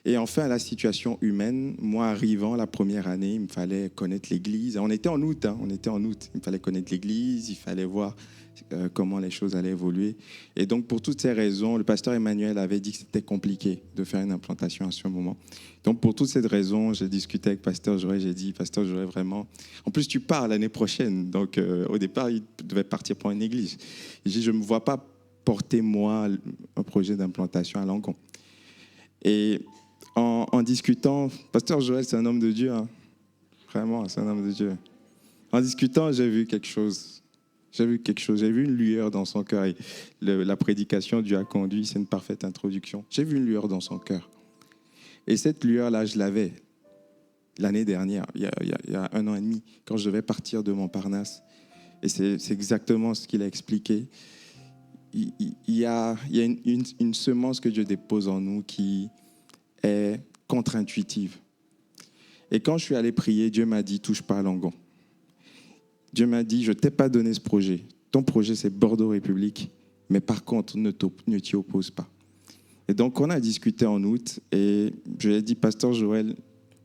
Et enfin, la situation humaine. Moi, arrivant la première année, il me fallait connaître l'église. On était en août, Il me fallait connaître l'église, il fallait voir comment les choses allaient évoluer. Et donc, pour toutes ces raisons, le pasteur Emmanuel avait dit que c'était compliqué de faire une implantation à ce moment. Donc, pour toutes ces raisons, j'ai discuté avec pasteur Joël. J'ai dit, pasteur Joël, vraiment... En plus, tu pars l'année prochaine. Donc, au départ, il devait partir pour une église. J'ai dit, je ne me vois pas porter, moi, un projet d'implantation à Longon. Et en discutant, pasteur Joël, c'est un homme de Dieu. Hein. Vraiment, c'est un homme de Dieu. En discutant, j'ai vu quelque chose. J'ai vu une lueur dans son cœur. Et la prédication Dieu a conduit, c'est une parfaite introduction. J'ai vu une lueur dans son cœur. Et cette lueur-là, je l'avais l'année dernière, il y a 1 an et demi, quand je devais partir de Montparnasse. Et c'est exactement ce qu'il a expliqué. Il y a une semence que Dieu dépose en nous qui est contre-intuitive. Et quand je suis allé prier, Dieu m'a dit, touche pas à Longon. Dieu m'a dit, je ne t'ai pas donné ce projet. Ton projet, c'est Bordeaux République, mais par contre, ne t'y oppose pas. Et donc, on a discuté en août et je lui ai dit, pasteur Joël,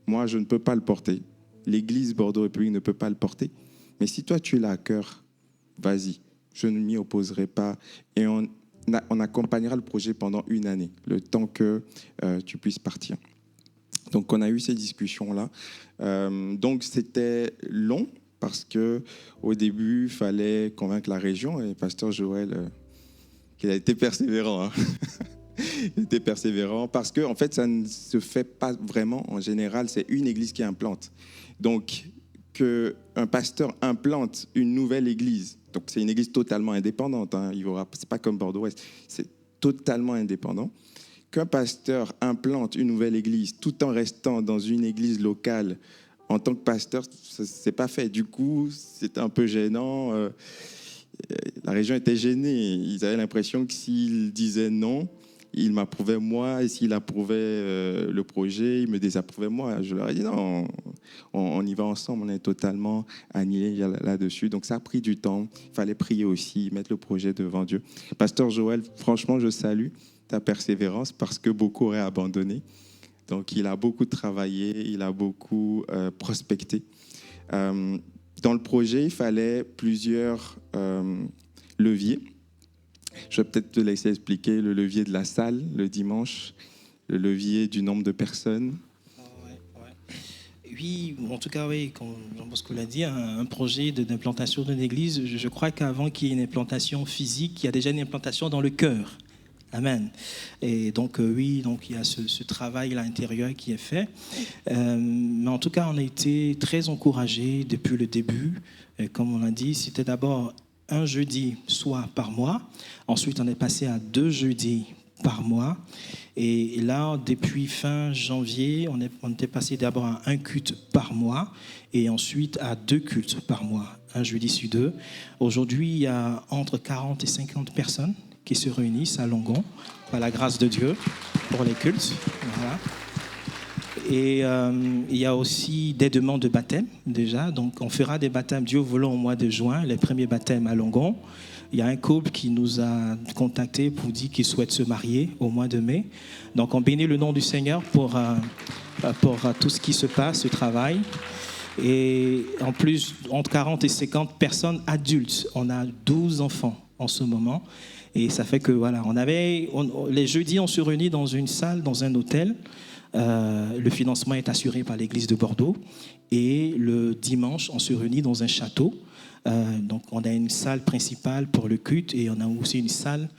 moi, je ne peux pas le porter. L'église Bordeaux République ne peut pas le porter. Mais si toi, tu l'as à cœur, vas-y, je ne m'y opposerai pas. Et on accompagnera le projet pendant 1 année, le temps que tu puisses partir. Donc, on a eu ces discussions-là. Donc, c'était long parce qu'au début, il fallait convaincre la région. Et pasteur Joël, il a été persévérant. Hein. Il était persévérant parce que, en fait, ça ne se fait pas vraiment. En général, c'est une église qui implante. Donc, qu'un pasteur implante une nouvelle église, donc c'est une église totalement indépendante, hein, c'est pas comme Bordeaux-Ouest, c'est totalement indépendant. Qu'un pasteur implante une nouvelle église tout en restant dans une église locale en tant que pasteur, c'est pas fait. Du coup, c'était un peu gênant. La région était gênée. Ils avaient l'impression que s'ils disaient non, il m'approuvait moi, et s'il approuvait le projet, il me désapprouvait moi. Je leur ai dit non, on y va ensemble, on est totalement annihilés là-dessus. Donc ça a pris du temps, il fallait prier aussi, mettre le projet devant Dieu. Pasteur Joël, franchement, je salue ta persévérance parce que beaucoup auraient abandonné. Donc il a beaucoup travaillé, il a beaucoup prospecté. Dans le projet, il fallait plusieurs leviers. Je vais peut-être te laisser expliquer le levier de la salle le dimanche, le levier du nombre de personnes. Oui, en tout cas, oui, comme Jean-Bosco l'a dit, un projet d'implantation d'une église, je crois qu'avant qu'il y ait une implantation physique, il y a déjà une implantation dans le cœur. Amen. Et donc, oui, donc il y a ce travail à l'intérieur qui est fait. Mais en tout cas, on a été très encouragés depuis le début. Et comme on l'a dit, c'était d'abord un jeudi soir par mois. Ensuite, on est passé à 2 jeudis par mois. Et là, depuis fin janvier, on était passé d'abord à 1 culte par mois et ensuite à 2 cultes par mois, un jeudi sur 2. Aujourd'hui, il y a entre 40 et 50 personnes qui se réunissent à Longon, par la grâce de Dieu, pour les cultes. Voilà. Et il y a aussi des demandes de baptême déjà. Donc on fera des baptêmes, Dieu voulant, au mois de juin, les premiers baptêmes à Longon. Il y a un couple qui nous a contactés pour dire qu'il souhaite se marier au mois de mai. Donc on bénit le nom du Seigneur pour tout ce qui se passe, ce travail. Et en plus, entre 40 et 50 personnes adultes. On a 12 enfants en ce moment. Et ça fait que, voilà, les jeudis, on se réunit dans une salle, dans un hôtel. Le financement est assuré par l'église de Bordeaux. Et le dimanche, on se réunit dans un château. Donc, on a une salle principale pour le culte et on a aussi une salle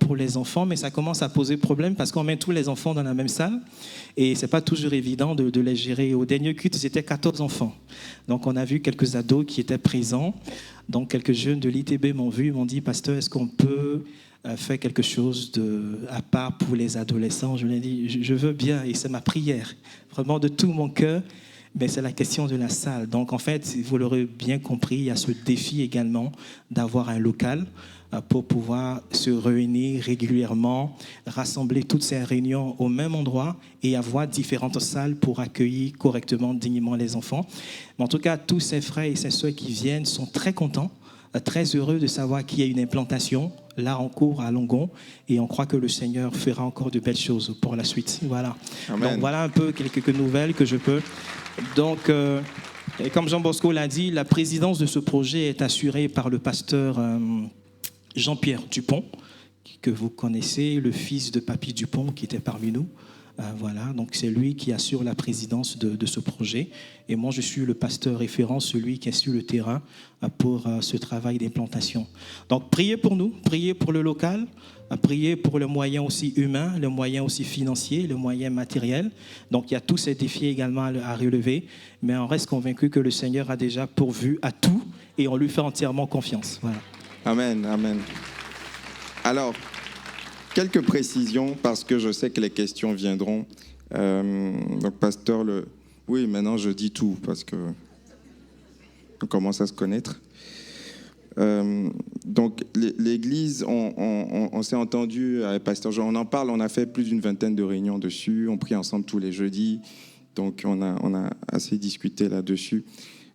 pour les enfants. Mais ça commence à poser problème parce qu'on met tous les enfants dans la même salle et ce n'est pas toujours évident de les gérer. Au dernier culte, c'était 14 enfants. Donc, on a vu quelques ados qui étaient présents. Donc, quelques jeunes de l'ITB m'ont vu, m'ont dit, pasteur, est-ce qu'on peut faire quelque chose à part pour les adolescents? Je lui ai dit, je veux bien et c'est ma prière, vraiment de tout mon cœur. Mais c'est la question de la salle. Donc, en fait, vous l'aurez bien compris, il y a ce défi également d'avoir un local pour pouvoir se réunir régulièrement, rassembler toutes ces réunions au même endroit et avoir différentes salles pour accueillir correctement, dignement les enfants. Mais en tout cas, tous ces frères et ces sœurs qui viennent sont très contents, très heureux de savoir qu'il y a une implantation là en cours à Longon et on croit que le Seigneur fera encore de belles choses pour la suite. Voilà. Amen. Donc voilà un peu quelques nouvelles que je peux. Donc, et comme Jean-Bosco l'a dit, la présidence de ce projet est assurée par le pasteur Jean-Pierre Dupont, que vous connaissez, le fils de Papy Dupont qui était parmi nous. Voilà, donc c'est lui qui assure la présidence de ce projet. Et moi, je suis le pasteur référent, celui qui est sur le terrain pour ce travail d'implantation. Donc, priez pour nous, priez pour le local, priez pour le moyen aussi humain, le moyen aussi financier, le moyen matériel. Donc, il y a tous ces défis également à relever. Mais on reste convaincu que le Seigneur a déjà pourvu à tout et on lui fait entièrement confiance. Voilà. Amen, amen. Alors, quelques précisions, parce que je sais que les questions viendront. Donc, pasteur, oui, maintenant je dis tout, parce que on commence à se connaître. Donc, l'église, on s'est entendu avec pasteur Jean, on en parle, on a fait plus d'une 20aine de réunions dessus, on prie ensemble tous les jeudis, donc on a assez discuté là-dessus.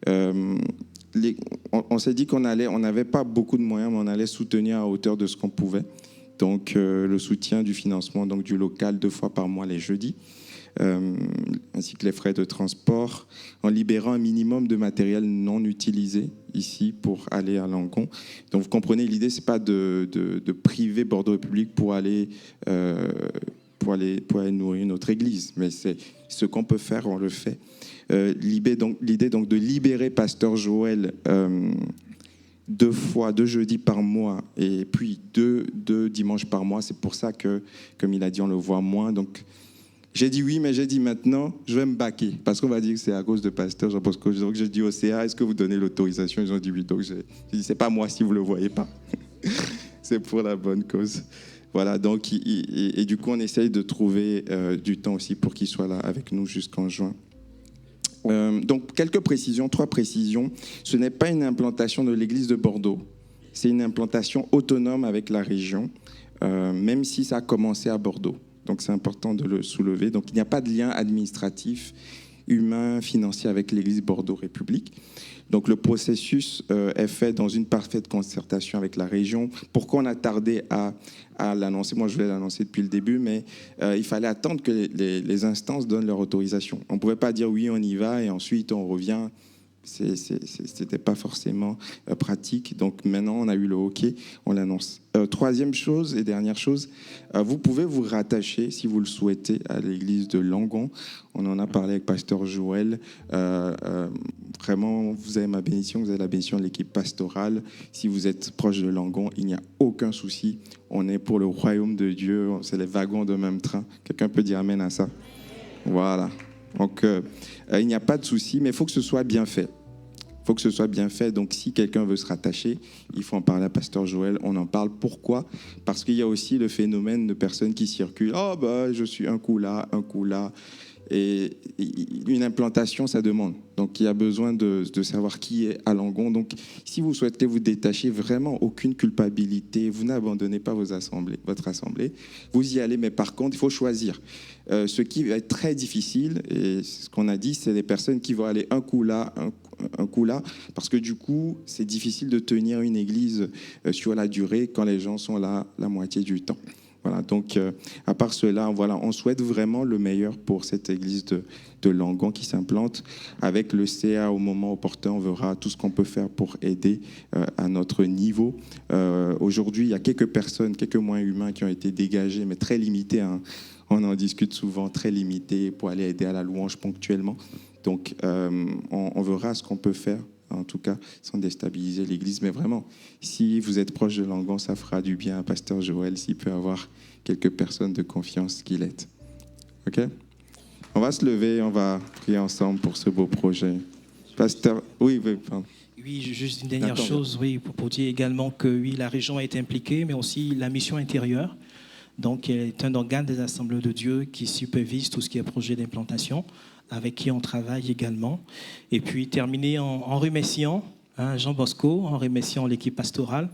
On s'est dit qu'on n'avait pas beaucoup de moyens, mais on allait soutenir à hauteur de ce qu'on pouvait. Donc, le soutien du financement donc, du local 2 fois par mois les jeudis. ainsi que les frais de transport, en libérant un minimum de matériel non utilisé ici pour aller à Langon. Donc vous comprenez, l'idée, c'est pas de priver Bordeaux République pour aller nourrir notre église, mais c'est ce qu'on peut faire, on le fait. L'idée donc de libérer Pasteur Joël 2 jeudis par mois et puis 2 dimanches par mois. C'est pour ça que, comme il a dit, on le voit moins. Donc j'ai dit oui, mais j'ai dit maintenant, je vais me baquer parce qu'on va dire que c'est à cause de Pasteur Jean Bosco. Donc j'ai dit au CA, est-ce que vous donnez l'autorisation? Ils ont dit oui. Donc j'ai dit, c'est pas moi si vous le voyez pas. C'est pour la bonne cause. Voilà, donc, et du coup, on essaye de trouver du temps aussi pour qu'il soit là avec nous jusqu'en juin. Donc, 3 précisions. Ce n'est pas une implantation de l'église de Bordeaux. C'est une implantation autonome avec la région, même si ça a commencé à Bordeaux. Donc, c'est important de le soulever. Donc, il n'y a pas de lien administratif, humain, financier avec l'église Bordeaux République. Donc, le processus est fait dans une parfaite concertation avec la région. Pourquoi on a tardé à l'annoncer? Moi, je voulais l'annoncer depuis le début, mais il fallait attendre que les instances donnent leur autorisation. On ne pouvait pas dire oui, on y va, et ensuite on revient. C'était pas forcément pratique. Donc maintenant, on a eu le OK, on l'annonce. 3e chose et dernière chose, vous pouvez vous rattacher, si vous le souhaitez, à l'église de Langon. On en a parlé avec Pasteur Joël. Vraiment, vous avez ma bénédiction, vous avez la bénédiction de l'équipe pastorale. Si vous êtes proche de Langon, il n'y a aucun souci. On est pour le royaume de Dieu. C'est les wagons de même train. Quelqu'un peut dire amen à ça? Voilà. Donc, il n'y a pas de souci, mais il faut que ce soit bien fait. Il faut que ce soit bien fait. Donc, si quelqu'un veut se rattacher, il faut en parler à Pasteur Joël. On en parle. Pourquoi? Parce qu'il y a aussi le phénomène de personnes qui circulent. Oh, je suis un coup là, un coup là. Et une implantation, ça demande. Donc, il y a besoin de savoir qui est à Langon. Donc, si vous souhaitez vous détacher, vraiment aucune culpabilité. Vous n'abandonnez pas votre assemblée. Vous y allez, mais par contre, il faut choisir. Ce qui va être très difficile, et ce qu'on a dit, c'est les personnes qui vont aller un coup là, un coup là, parce que du coup, c'est difficile de tenir une église sur la durée quand les gens sont là la moitié du temps. Voilà, donc à part cela, voilà, on souhaite vraiment le meilleur pour cette église de Langon qui s'implante. Avec le CA, au moment opportun, on verra tout ce qu'on peut faire pour aider à notre niveau. Aujourd'hui, il y a quelques personnes, quelques moyens humains qui ont été dégagés, mais très limités, hein. On en discute souvent, très limités, pour aller aider à la louange ponctuellement. Donc, on verra ce qu'on peut faire, en tout cas, sans déstabiliser l'Église. Mais vraiment, si vous êtes proche de Langon, ça fera du bien à Pasteur Joël, s'il peut avoir quelques personnes de confiance qu'il aide. OK? On va se lever, on va prier ensemble pour ce beau projet. Pasteur, oui, pardon. Oui, juste une dernière chose, oui, pour dire également que oui, la région a été impliquée, mais aussi la mission intérieure. Donc, elle est un organe des Assemblées de Dieu qui supervise tout ce qui est projet d'implantation, avec qui on travaille également. Et puis, terminer en remerciant Jean Bosco, en remerciant l'équipe pastorale,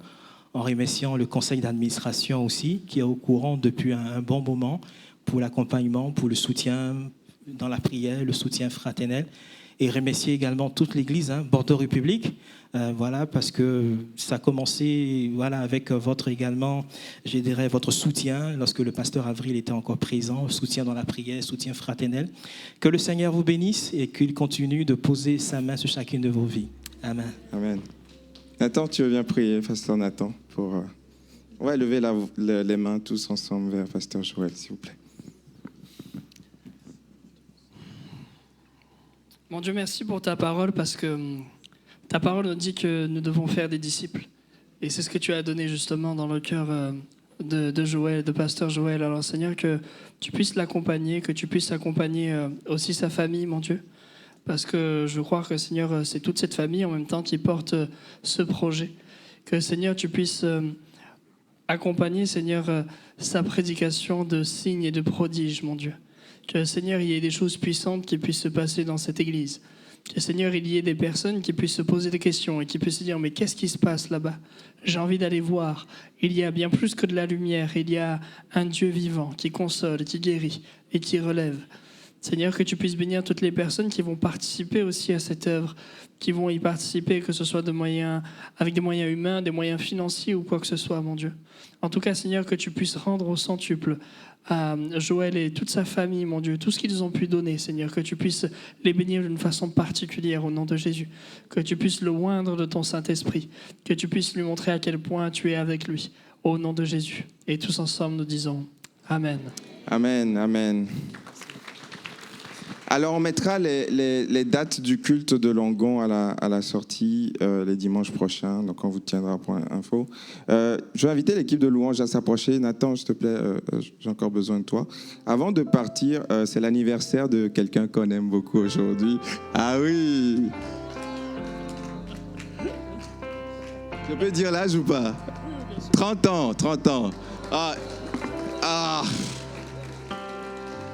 en remerciant le conseil d'administration aussi, qui est au courant depuis un bon moment pour l'accompagnement, pour le soutien dans la prière, le soutien fraternel. Et remercier également toute l'Église, Bordeaux République, voilà, parce que ça a commencé avec votre également, je dirais, votre soutien lorsque le pasteur Avril était encore présent, soutien dans la prière, soutien fraternel. Que le Seigneur vous bénisse et qu'il continue de poser sa main sur chacune de vos vies. Amen. Amen. Nathan, tu veux bien prier, pasteur Nathan, pour... On va lever les mains tous ensemble vers pasteur Joël, s'il vous plaît. Mon Dieu, merci pour ta parole, parce que ta parole nous dit que nous devons faire des disciples. Et c'est ce que tu as donné justement dans le cœur de Joël, de pasteur Joël. Alors Seigneur, que tu puisses l'accompagner, que tu puisses accompagner aussi sa famille, mon Dieu. Parce que je crois que Seigneur, c'est toute cette famille en même temps qui porte ce projet. Que Seigneur, tu puisses accompagner, Seigneur, sa prédication de signes et de prodiges, mon Dieu. Que Seigneur, il y ait des choses puissantes qui puissent se passer dans cette église. Que Seigneur, il y ait des personnes qui puissent se poser des questions et qui puissent se dire, mais qu'est-ce qui se passe là-bas? J'ai envie d'aller voir. Il y a bien plus que de la lumière. Il y a un Dieu vivant qui console, qui guérit et qui relève. Seigneur, que tu puisses bénir toutes les personnes qui vont participer aussi à cette œuvre, qui vont y participer, que ce soit avec des moyens humains, des moyens financiers ou quoi que ce soit, mon Dieu. En tout cas, Seigneur, que tu puisses rendre au centuple à Joël et toute sa famille, mon Dieu, tout ce qu'ils ont pu donner, Seigneur, que tu puisses les bénir d'une façon particulière au nom de Jésus, que tu puisses le oindre de ton Saint-Esprit, que tu puisses lui montrer à quel point tu es avec lui, au nom de Jésus. Et tous ensemble, nous disons Amen. Amen, amen. Alors, on mettra les dates du culte de Langon à la sortie les dimanches prochains. Donc, on vous tiendra pour info. Je vais inviter l'équipe de louange à s'approcher. Nathan, s'il te plaît, j'ai encore besoin de toi. Avant de partir, c'est l'anniversaire de quelqu'un qu'on aime beaucoup aujourd'hui. Ah oui! Je peux dire l'âge ou pas? 30 ans. Ah.